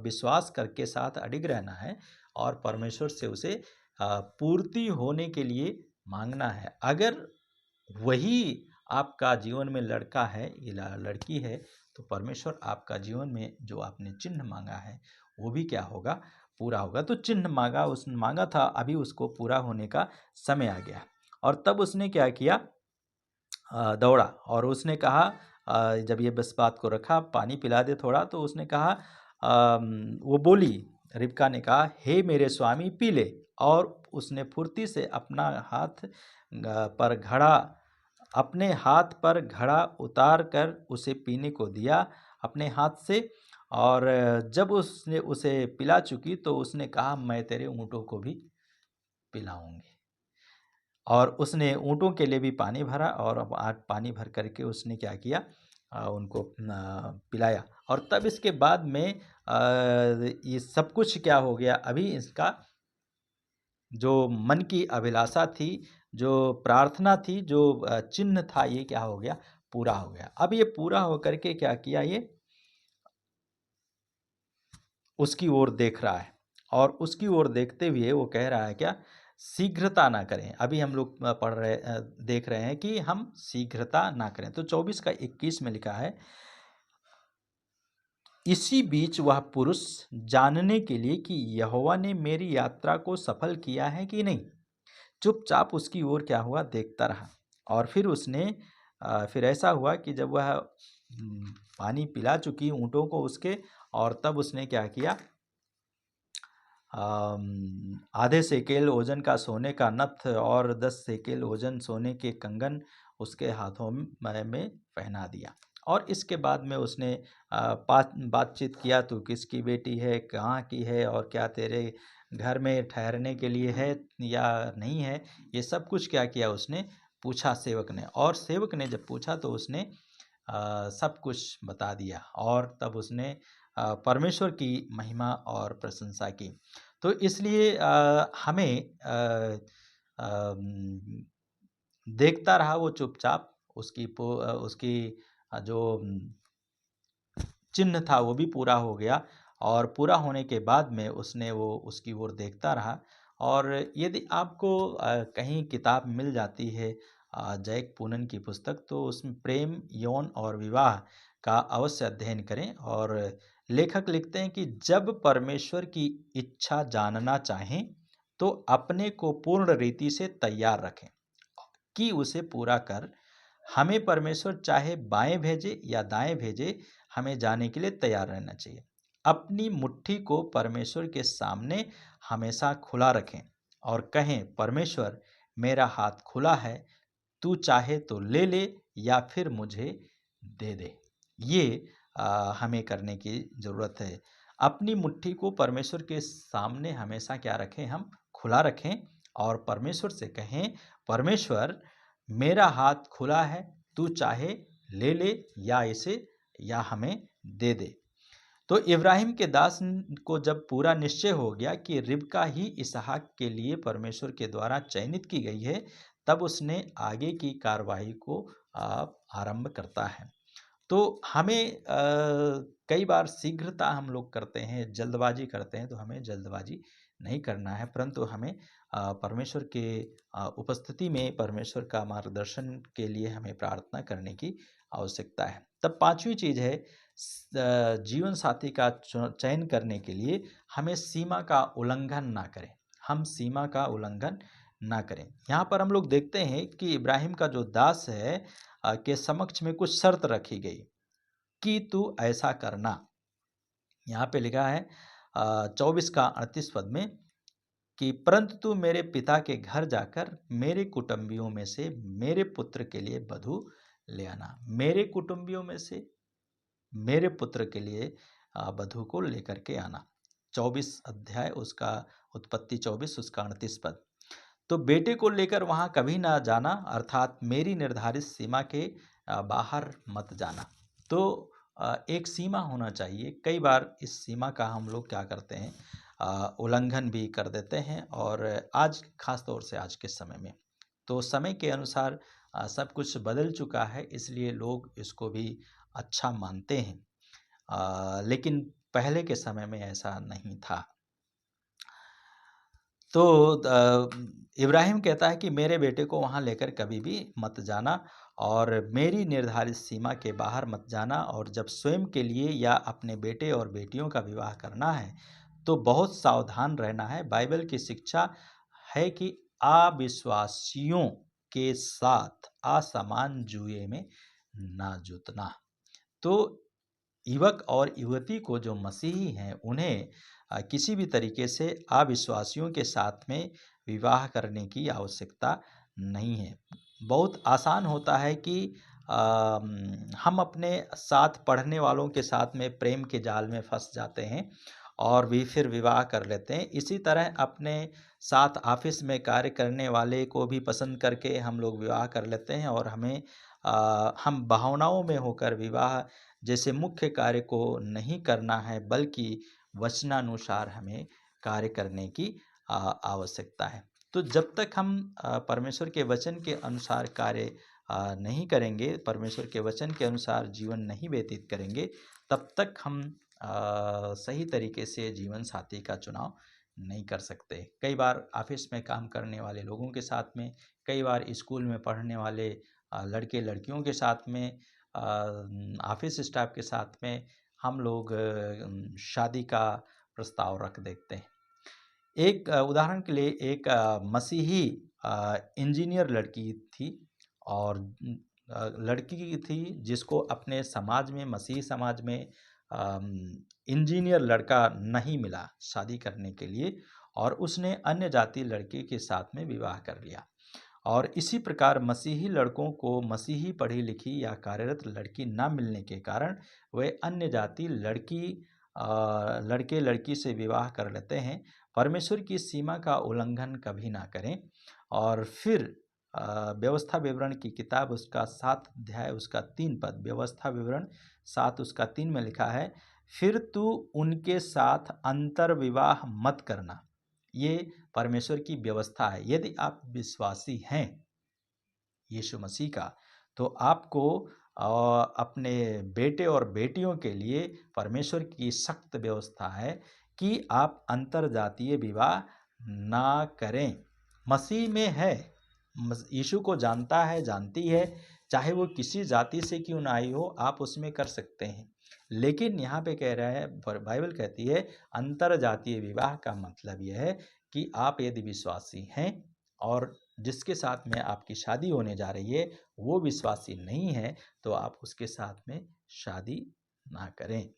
विश्वास करके साथ अडिग रहना है और परमेश्वर से उसे पूर्ति होने के लिए मांगना है। अगर वही आपका जीवन में लड़का है या लड़की है, तो परमेश्वर आपका जीवन में जो आपने चिन्ह मांगा है वो भी क्या होगा, पूरा होगा। तो चिन्ह उसने मांगा था, अभी उसको पूरा होने का समय आ गया। और तब उसने क्या किया, दौड़ा और उसने कहा, जब ये बस बात को रखा, पानी पिला दे थोड़ा, तो उसने कहा, वो बोली, रिबका ने कहा, हे मेरे स्वामी पी ले। और उसने फुर्ती से अपने हाथ पर घड़ा उतार कर उसे पीने को दिया अपने हाथ से। और जब उसने उसे पिला चुकी तो उसने कहा, मैं तेरे ऊँटों को भी पिलाऊंगी। और उसने ऊँटों के लिए भी पानी भरा और अब पानी भर करके उसने क्या किया, उनको पिलाया। और तब इसके बाद में ये सब कुछ क्या हो गया, अभी इसका जो मन की अभिलाषा थी, जो प्रार्थना थी, जो चिन्ह था, ये क्या हो गया, पूरा हो गया। अब ये पूरा होकर के क्या किया, ये उसकी ओर देख रहा है और उसकी ओर देखते हुए वो कह रहा है क्या, शीघ्रता ना करें। अभी हम लोग देख रहे हैं कि हम शीघ्रता ना करें। तो 24 का 21 में लिखा है, इसी बीच वह पुरुष जानने के लिए कि यहोवा ने मेरी यात्रा को सफल किया है कि नहीं, चुपचाप उसकी ओर क्या हुआ, देखता रहा। और फिर ऐसा हुआ कि जब वह पानी पिला चुकी ऊँटों को उसके, और तब उसने क्या किया, आधे सेकेल ओजन का सोने का नत्थ और 10 सेकेल ओजन सोने के कंगन उसके हाथों में पहना दिया। और इसके बाद में उसने बातचीत किया, तू किसकी बेटी है, कहाँ की है, और क्या तेरे घर में ठहरने के लिए है या नहीं है, ये सब कुछ क्या किया, उसने पूछा सेवक ने। और सेवक ने जब पूछा तो उसने सब कुछ बता दिया और तब उसने परमेश्वर की महिमा और प्रशंसा की। तो इसलिए हमें देखता रहा वो चुपचाप, उसकी जो चिन्ह था वो भी पूरा हो गया। और पूरा होने के बाद में वो उसकी ओर देखता रहा। और यदि आपको कहीं किताब मिल जाती है, जैक पूनन की पुस्तक, तो उसमें प्रेम, यौन और विवाह का अवश्य अध्ययन करें। और लेखक लिखते हैं कि जब परमेश्वर की इच्छा जानना चाहें तो अपने को पूर्ण रीति से तैयार रखें कि उसे पूरा कर, हमें परमेश्वर चाहे बाएं भेजे या दाएं भेजे, हमें जाने के लिए तैयार रहना चाहिए। अपनी मुट्ठी को परमेश्वर के सामने हमेशा खुला रखें और कहें, परमेश्वर, मेरा हाथ खुला है, तू चाहे तो ले ले या फिर मुझे दे दे। ये हमें करने की ज़रूरत है। अपनी मुट्ठी को परमेश्वर के सामने हमेशा क्या रखें हम? खुला रखें और परमेश्वर से कहें, परमेश्वर, मेरा हाथ खुला है, तू चाहे ले ले या हमें दे दे। तो इब्राहिम के दास को जब पूरा निश्चय हो गया कि रिबका ही इसहाक के लिए परमेश्वर के द्वारा चयनित की गई है, तब उसने आगे की कार्रवाई को आरंभ करता है। तो हमें कई बार शीघ्रता हम लोग करते हैं, जल्दबाजी करते हैं, तो हमें जल्दबाजी नहीं करना है, परंतु हमें परमेश्वर के उपस्थिति में परमेश्वर का मार्गदर्शन के लिए हमें प्रार्थना करने की आवश्यकता है। तब पांचवी चीज़ है, जीवन साथी का चयन करने के लिए हमें सीमा का उल्लंघन ना करें। हम सीमा का उल्लंघन ना करें। यहाँ पर हम लोग देखते हैं कि इब्राहिम का जो दास है के समक्ष में कुछ शर्त रखी गई कि तू ऐसा करना। यहाँ पे लिखा है 24 का 38 पद में कि परंतु तू मेरे पिता के घर जाकर मेरे कुटुंबियों में से मेरे पुत्र के लिए वधू ले आना। मेरे कुटुंबियों में से मेरे पुत्र के लिए वधू को लेकर के आना। 24 अध्याय उसका उत्पत्ति 24 उसका 38 पद। तो बेटे को लेकर वहाँ कभी ना जाना, अर्थात मेरी निर्धारित सीमा के बाहर मत जाना। तो एक सीमा होना चाहिए। कई बार इस सीमा का हम लोग क्या करते हैं, उल्लंघन भी कर देते हैं, और आज खास तौर से आज के समय में तो समय के अनुसार सब कुछ बदल चुका है, इसलिए लोग इसको भी अच्छा मानते हैं, लेकिन पहले के समय में ऐसा नहीं था। तो इब्राहिम कहता है कि मेरे बेटे को वहाँ लेकर कभी भी मत जाना और मेरी निर्धारित सीमा के बाहर मत जाना, और जब स्वयं के लिए या अपने बेटे और बेटियों का विवाह करना है तो बहुत सावधान रहना है। बाइबल की शिक्षा है कि अविश्वासियों के साथ असमान जुए में ना जुतना। तो युवक और युवती को जो मसीही हैं उन्हें किसी भी तरीके से अविश्वासियों के साथ में विवाह करने की आवश्यकता नहीं है। बहुत आसान होता है कि हम अपने साथ पढ़ने वालों के साथ में प्रेम के जाल में फंस जाते हैं और भी फिर विवाह कर लेते हैं। इसी तरह अपने साथ ऑफिस में कार्य करने वाले को भी पसंद करके हम लोग विवाह कर लेते हैं, और हम भावनाओं में होकर विवाह जैसे मुख्य कार्य को नहीं करना है, बल्कि वचनानुसार हमें कार्य करने की आवश्यकता है। तो जब तक हम परमेश्वर के वचन के अनुसार कार्य नहीं करेंगे, परमेश्वर के वचन के अनुसार जीवन नहीं व्यतीत करेंगे, तब तक हम सही तरीके से जीवन साथी का चुनाव नहीं कर सकते। कई बार ऑफिस में काम करने वाले लोगों के साथ में, कई बार स्कूल में पढ़ने वाले लड़के लड़कियों के साथ में, ऑफिस स्टाफ के साथ में हम लोग शादी का प्रस्ताव रख देते हैं। एक उदाहरण के लिए एक मसीही इंजीनियर लड़की थी, और लड़की थी जिसको अपने समाज में, मसीही समाज में इंजीनियर लड़का नहीं मिला शादी करने के लिए, और उसने अन्य जाति लड़के के साथ में विवाह कर लिया। और इसी प्रकार मसीही लड़कों को मसीही पढ़ी लिखी या कार्यरत लड़की ना मिलने के कारण वे अन्य जाति लड़के लड़की से विवाह कर लेते हैं। परमेश्वर की सीमा का उल्लंघन कभी ना करें। और फिर व्यवस्था विवरण की किताब उसका 7 अध्याय उसका 3 पद, व्यवस्था विवरण 7 उसका 3 में लिखा है, फिर तू उनके साथ अंतर विवाह मत करना। ये परमेश्वर की व्यवस्था है। यदि आप विश्वासी हैं यीशु मसीह का, तो आपको अपने बेटे और बेटियों के लिए परमेश्वर की सख्त व्यवस्था है कि आप अंतर जातीय विवाह ना करें। मसीह में है, यीशु को जानता है, जानती है, चाहे वो किसी जाति से क्यों ना आई हो, आप उसमें कर सकते हैं। लेकिन यहाँ पे कह रहा है, बाइबल कहती है अंतर जातीय विवाह का मतलब यह है कि आप यदि विश्वासी हैं और जिसके साथ में आपकी शादी होने जा रही है वो विश्वासी नहीं है, तो आप उसके साथ में शादी ना करें।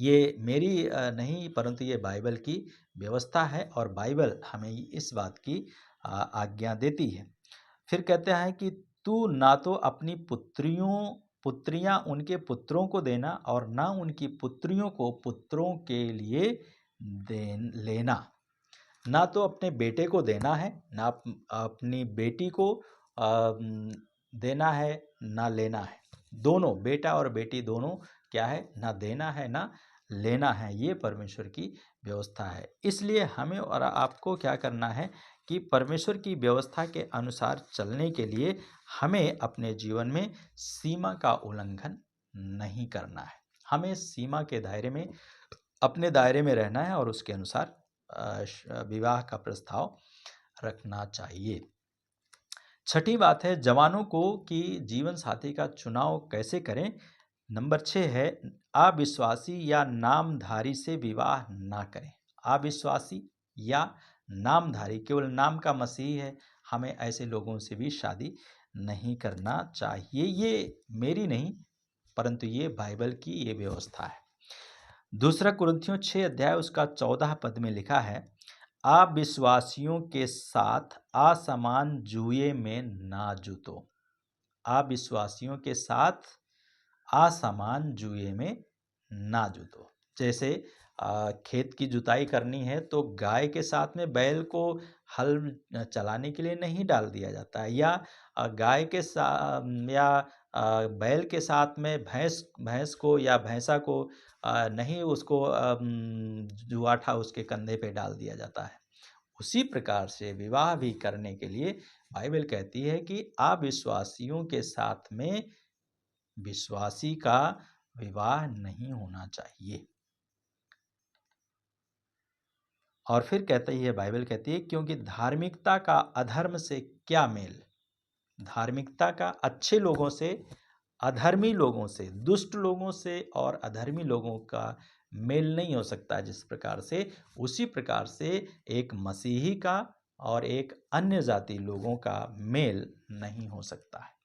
ये मेरी नहीं, परंतु ये बाइबल की व्यवस्था है और बाइबल हमें इस बात की आज्ञा देती है। फिर कहते हैं कि तू ना तो अपनी पुत्रियां उनके पुत्रों को देना और ना उनकी पुत्रियों को पुत्रों के लिए दे लेना। ना तो अपने बेटे को देना है, ना अपनी बेटी को देना है, ना लेना है। दोनों, बेटा और बेटी दोनों क्या है, ना देना है ना लेना है। ये परमेश्वर की व्यवस्था है। इसलिए हमें और आपको क्या करना है कि परमेश्वर की व्यवस्था के अनुसार चलने के लिए हमें अपने जीवन में सीमा का उल्लंघन नहीं करना है। हमें सीमा के दायरे में, अपने दायरे में रहना है और उसके अनुसार विवाह का प्रस्ताव रखना चाहिए। छठी बात है जवानों को कि जीवन साथी का चुनाव कैसे करें। नंबर 6 है अविश्वासी या नामधारी से विवाह ना करें। अविश्वासी या नामधारी, केवल नाम का मसीही है, हमें ऐसे लोगों से भी शादी नहीं करना चाहिए। ये मेरी नहीं, परंतु ये बाइबल की ये व्यवस्था है। दूसरा कुरिन्थियों 6 अध्याय उसका 14 पद में लिखा है, अविश्वासियों के साथ असमान जुए में ना जुतो। अविश्वासियों के साथ असमान जुए में ना जुतो। जैसे खेत की जुताई करनी है तो गाय के साथ में बैल को हल चलाने के लिए नहीं डाल दिया जाता है, या गाय के साथ या बैल के साथ में भैंस को या भैंसा को नहीं उसको जुआठा उसके कंधे पे डाल दिया जाता है। उसी प्रकार से विवाह भी करने के लिए बाइबल कहती है कि अविश्वासियों के साथ में विश्वासी का विवाह नहीं होना चाहिए। और फिर कहती है, बाइबल कहती है, क्योंकि धार्मिकता का अधर्म से क्या मेल। धार्मिकता का अच्छे लोगों से, अधर्मी लोगों से, दुष्ट लोगों से और अधर्मी लोगों का मेल नहीं हो सकता। जिस प्रकार से, उसी प्रकार से एक मसीही का और एक अन्य जाति लोगों का मेल नहीं हो सकता है।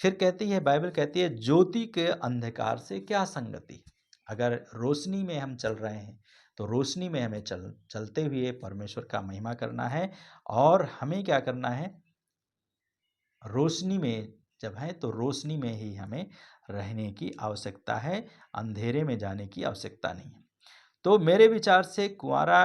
फिर कहती है, बाइबल कहती है, ज्योति के अंधकार से क्या संगति। अगर रोशनी में हम चल रहे हैं तो रोशनी में हमें चलते हुए परमेश्वर का महिमा करना है। और हमें क्या करना है, रोशनी में जब है तो रोशनी में ही हमें रहने की आवश्यकता है, अंधेरे में जाने की आवश्यकता नहीं है। तो मेरे विचार से कुंवारा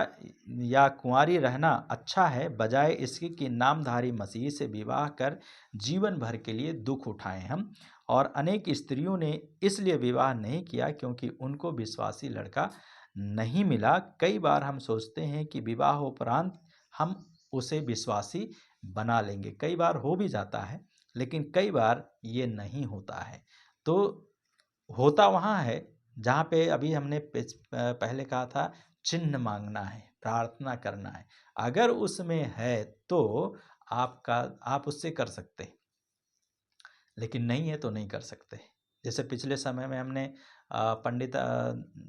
या कुंवारी रहना अच्छा है, बजाय इसके कि नामधारी मसीह से विवाह कर जीवन भर के लिए दुख उठाएं हम। और अनेक स्त्रियों ने इसलिए विवाह नहीं किया क्योंकि उनको विश्वासी लड़का नहीं मिला। कई बार हम सोचते हैं कि विवाह उपरांत हम उसे विश्वासी बना लेंगे। कई बार हो भी जाता है, लेकिन कई बार ये नहीं होता है। तो होता वहाँ है जहाँ पे अभी हमने पहले कहा था, चिन्ह मांगना है, प्रार्थना करना है। अगर उसमें है तो आप उससे कर सकते हैं, लेकिन नहीं है तो नहीं कर सकते। जैसे पिछले समय में हमने पंडित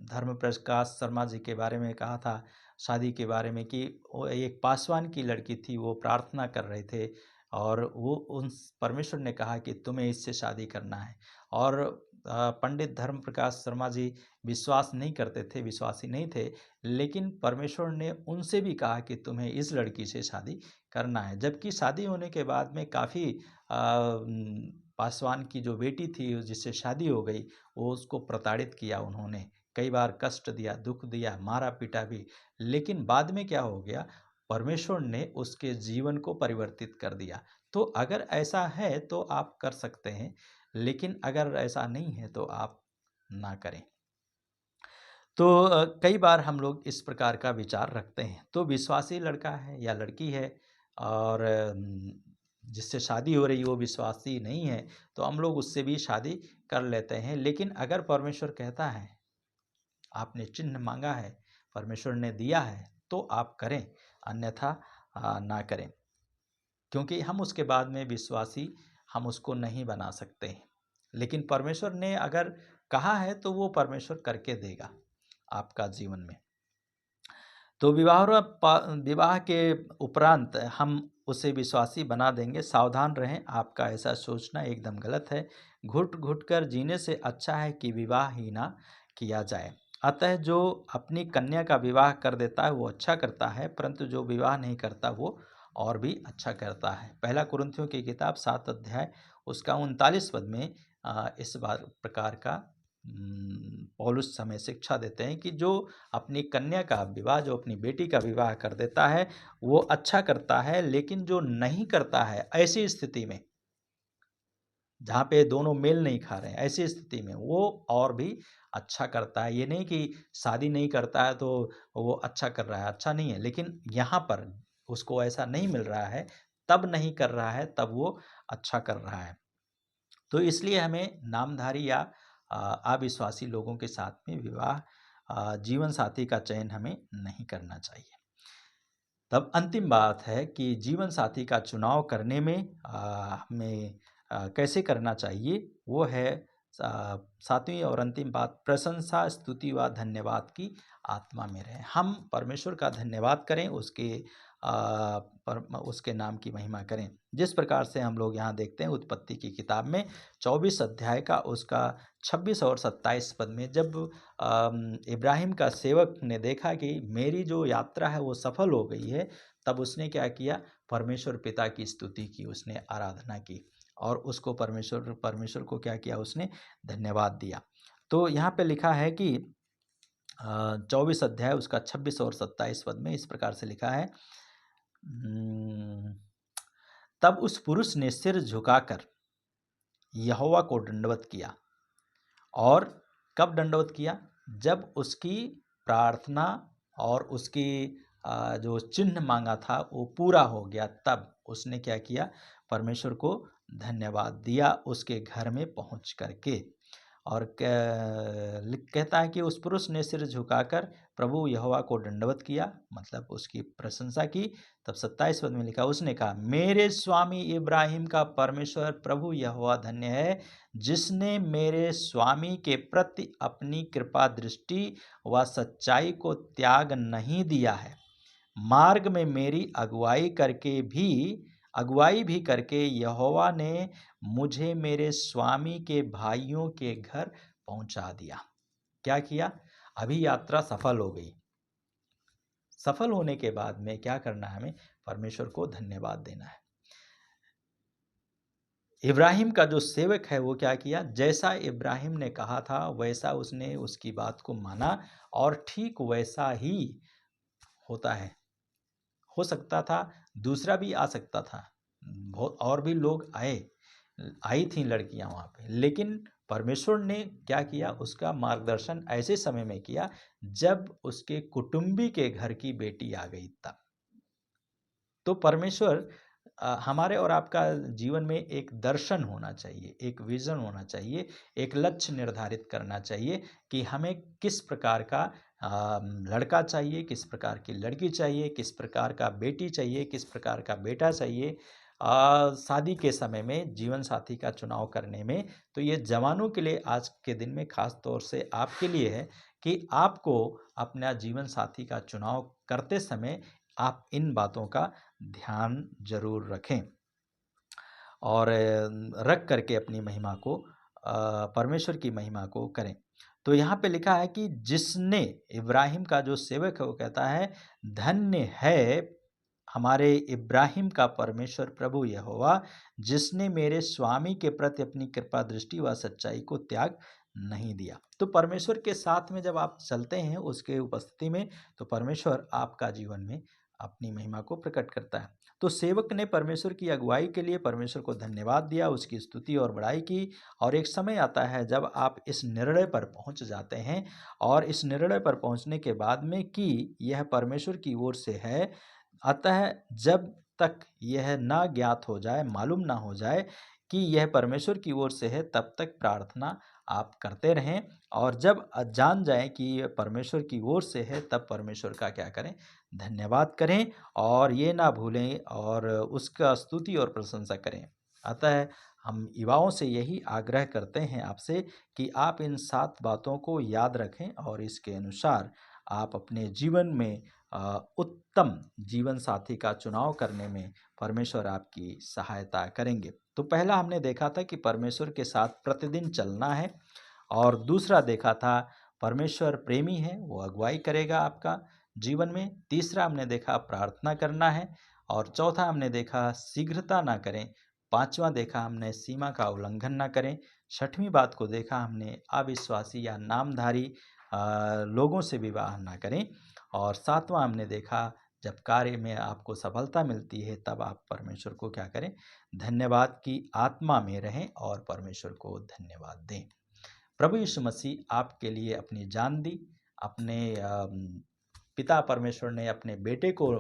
धर्म प्रकाश शर्मा जी के बारे में कहा था, शादी के बारे में, कि वो एक पासवान की लड़की थी, वो प्रार्थना कर रहे थे और वो उन परमेश्वर ने कहा कि तुम्हें इससे शादी करना है। और पंडित धर्म प्रकाश शर्मा जी विश्वास नहीं करते थे, विश्वासी नहीं थे, लेकिन परमेश्वर ने उनसे भी कहा कि तुम्हें इस लड़की से शादी करना है। जबकि शादी होने के बाद में काफ़ी पासवान की जो बेटी थी जिससे शादी हो गई, वो उसको प्रताड़ित किया उन्होंने, कई बार कष्ट दिया, दुख दिया, मारा पीटा भी। लेकिन बाद में क्या हो गया, परमेश्वर ने उसके जीवन को परिवर्तित कर दिया। तो अगर ऐसा है तो आप कर सकते हैं, लेकिन अगर ऐसा नहीं है तो आप ना करें। तो कई बार हम लोग इस प्रकार का विचार रखते हैं। तो विश्वासी लड़का है या लड़की है और जिससे शादी हो रही है वो विश्वासी नहीं है, तो हम लोग उससे भी शादी कर लेते हैं। लेकिन अगर परमेश्वर कहता है, आपने चिन्ह मांगा है, परमेश्वर ने दिया है, तो आप करें, अन्यथा ना करें। क्योंकि हम उसके बाद में विश्वासी हम उसको नहीं बना सकते हैं। लेकिन परमेश्वर ने अगर कहा है तो वो परमेश्वर करके देगा आपका जीवन में। तो विवाह के उपरांत हम उसे विश्वासी बना देंगे, सावधान रहें, आपका ऐसा सोचना एकदम गलत है। घुट घुट कर जीने से अच्छा है कि विवाह ही ना किया जाए। अतः जो अपनी कन्या का विवाह कर देता है वो अच्छा करता है, परंतु जो विवाह नहीं करता वो और भी अच्छा करता है। पहला कुरिन्थियों की किताब 7 अध्याय उसका 39 पद में इस प्रकार का पौलुस हमें शिक्षा देते हैं कि जो अपनी कन्या का विवाह, जो अपनी बेटी का विवाह कर देता है वो अच्छा करता है, लेकिन जो नहीं करता है ऐसी स्थिति में, जहाँ पे दोनों मेल नहीं खा रहे हैं, ऐसी स्थिति में वो और भी अच्छा करता है। ये नहीं कि शादी नहीं करता है तो वो अच्छा कर रहा है, अच्छा नहीं है। लेकिन यहाँ पर उसको ऐसा नहीं मिल रहा है, तब नहीं कर रहा है, तब वो अच्छा कर रहा है। तो इसलिए हमें नामधारी या अविश्वासी लोगों के साथ में विवाह जीवन साथी का चयन हमें नहीं करना चाहिए। तब अंतिम बात है कि जीवन साथी का चुनाव करने में हमें कैसे करना चाहिए, वो है सातवीं और अंतिम बात, प्रशंसा, स्तुति व धन्यवाद की आत्मा में रहें। हम परमेश्वर का धन्यवाद करें, उसके नाम की महिमा करें। जिस प्रकार से हम लोग यहाँ देखते हैं उत्पत्ति की किताब में 24 अध्याय का उसका 26 और 27 पद में, जब इब्राहिम का सेवक ने देखा कि मेरी जो यात्रा है वो सफल हो गई है, तब उसने क्या किया, परमेश्वर पिता की स्तुति की, उसने आराधना की और उसको परमेश्वर को क्या किया, उसने धन्यवाद दिया। तो यहाँ पे लिखा है कि 24 अध्याय उसका 26 और 27 पद में इस प्रकार से लिखा है, तब उस पुरुष ने सिर झुकाकर यहोवा को दंडवत किया। और कब दंडवत किया, जब उसकी प्रार्थना और उसकी जो चिन्ह मांगा था वो पूरा हो गया, तब उसने क्या किया, परमेश्वर को धन्यवाद दिया उसके घर में पहुंच करके। और कहता है कि उस पुरुष ने सिर झुकाकर प्रभु यहोवा को दंडवत किया, मतलब उसकी प्रशंसा की। तब 27 पद में लिखा, उसने कहा, मेरे स्वामी इब्राहिम का परमेश्वर प्रभु यहोवा धन्य है, जिसने मेरे स्वामी के प्रति अपनी कृपा दृष्टि व सच्चाई को त्याग नहीं दिया है। मार्ग में मेरी अगुवाई भी करके यहोवा ने मुझे मेरे स्वामी के भाइयों के घर पहुंचा दिया। क्या किया, अभी यात्रा सफल हो गई। सफल होने के बाद में क्या करना है, हमें परमेश्वर को धन्यवाद देना है। इब्राहिम का जो सेवक है वो क्या किया, जैसा इब्राहिम ने कहा था वैसा उसने उसकी बात को माना और ठीक वैसा ही होता है। हो सकता था दूसरा भी आ सकता था, बहुत और भी लोग आई थी लड़कियां वहां पे, लेकिन परमेश्वर ने क्या किया, उसका मार्गदर्शन ऐसे समय में किया जब उसके कुटुंबी के घर की बेटी आ गई तब। तो परमेश्वर हमारे और आपका जीवन में एक दर्शन होना चाहिए, एक विजन होना चाहिए, एक लक्ष्य निर्धारित करना चाहिए कि हमें किस प्रकार का लड़का चाहिए, किस प्रकार की लड़की चाहिए, किस प्रकार का बेटी चाहिए, किस प्रकार का बेटा चाहिए। शादी के समय में जीवन साथी का चुनाव करने में, तो ये जवानों के लिए आज के दिन में खास तौर से आपके लिए है कि आपको अपना जीवन साथी का चुनाव करते समय आप इन बातों का ध्यान जरूर रखें और रख करके अपनी महिमा को, परमेश्वर की महिमा को करें। तो यहाँ पे लिखा है कि जिसने, इब्राहिम का जो सेवक है वो कहता है, धन्य है हमारे इब्राहिम का परमेश्वर प्रभु यहोवा, जिसने मेरे स्वामी के प्रति अपनी कृपा दृष्टि व सच्चाई को त्याग नहीं दिया। तो परमेश्वर के साथ में जब आप चलते हैं उसके उपस्थिति में, तो परमेश्वर आपका जीवन में अपनी महिमा को प्रकट करता है। तो सेवक ने परमेश्वर की अगुवाई के लिए परमेश्वर को धन्यवाद दिया, उसकी स्तुति और बड़ाई की। और एक समय आता है जब आप इस निर्णय पर पहुंच जाते हैं, और इस निर्णय पर पहुंचने के बाद में कि यह परमेश्वर की ओर से है, अतः जब तक यह ना ज्ञात हो जाए, मालूम ना हो जाए कि यह परमेश्वर की ओर से है, तब तक प्रार्थना आप करते रहें। और जब जान जाएं कि यह परमेश्वर की ओर से है, तब परमेश्वर का क्या करें, धन्यवाद करें और ये ना भूलें और उसका स्तुति और प्रशंसा करें। अतः हम युवाओं से यही आग्रह करते हैं आपसे कि आप इन 7 बातों को याद रखें और इसके अनुसार आप अपने जीवन में उत्तम जीवन साथी का चुनाव करने में परमेश्वर आपकी सहायता करेंगे। तो पहला हमने देखा था कि परमेश्वर के साथ प्रतिदिन चलना है, और दूसरा देखा था परमेश्वर प्रेमी है, वो अगुवाई करेगा आपका जीवन में। तीसरा हमने देखा प्रार्थना करना है, और चौथा हमने देखा शीघ्रता ना करें। पांचवा देखा हमने सीमा का उल्लंघन ना करें। छठवीं बात को देखा हमने अविश्वासी या नामधारी लोगों से विवाह ना करें। और सातवां हमने देखा जब कार्य में आपको सफलता मिलती है तब आप परमेश्वर को क्या करें, धन्यवाद की आत्मा में रहें और परमेश्वर को धन्यवाद दें। प्रभु यीशु मसीह आपके लिए अपनी जान दी, अपने पिता परमेश्वर ने अपने बेटे को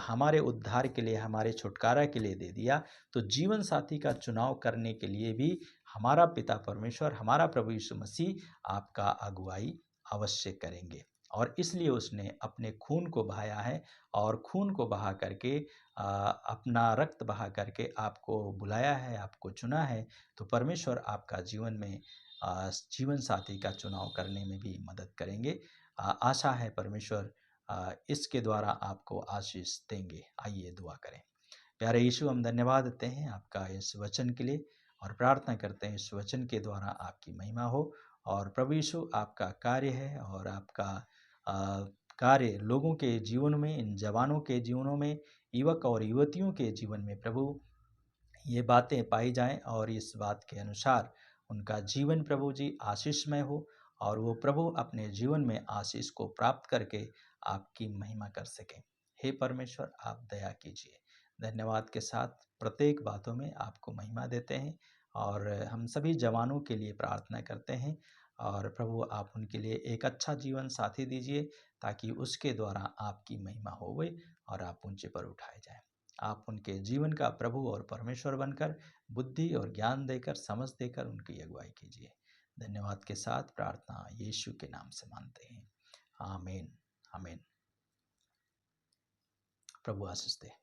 हमारे उद्धार के लिए, हमारे छुटकारा के लिए दे दिया। तो जीवन साथी का चुनाव करने के लिए भी हमारा पिता परमेश्वर, हमारा प्रभु यीशु मसीह आपका अगुवाई अवश्य करेंगे। और इसलिए उसने अपने खून को बहाया है, और खून को बहा करके अपना रक्त बहा करके आपको बुलाया है, आपको चुना है। तो परमेश्वर आपका जीवन में जीवन साथी का चुनाव करने में भी मदद करेंगे। आशा है परमेश्वर इसके द्वारा आपको आशीष देंगे। आइए दुआ करें। प्यारे यीशु, हम धन्यवाद देते हैं आपका इस वचन के लिए, और प्रार्थना करते हैं इस वचन के द्वारा आपकी महिमा हो। और प्रभु यीशु, आपका कार्य है, और आपका कार्य लोगों के जीवन में, इन जवानों के जीवनों में, युवक और युवतियों के जीवन में प्रभु ये बातें पाई जाएं, और इस बात के अनुसार उनका जीवन प्रभु जी आशीषमय हो, और वो प्रभु अपने जीवन में आशीष को प्राप्त करके आपकी महिमा कर सकें। हे परमेश्वर, आप दया कीजिए। धन्यवाद के साथ प्रत्येक बातों में आपको महिमा देते हैं, और हम सभी जवानों के लिए प्रार्थना करते हैं। और प्रभु, आप उनके लिए एक अच्छा जीवन साथी दीजिए, ताकि उसके द्वारा आपकी महिमा होवे और आप ऊंचे पर उठाए जाएं। आप उनके जीवन का प्रभु और परमेश्वर बनकर बुद्धि और ज्ञान देकर, समझ देकर उनकी अगुवाई कीजिए। धन्यवाद के साथ प्रार्थना यीशु के नाम से मानते हैं। आमीन। आमीन। प्रभु आशीष दे।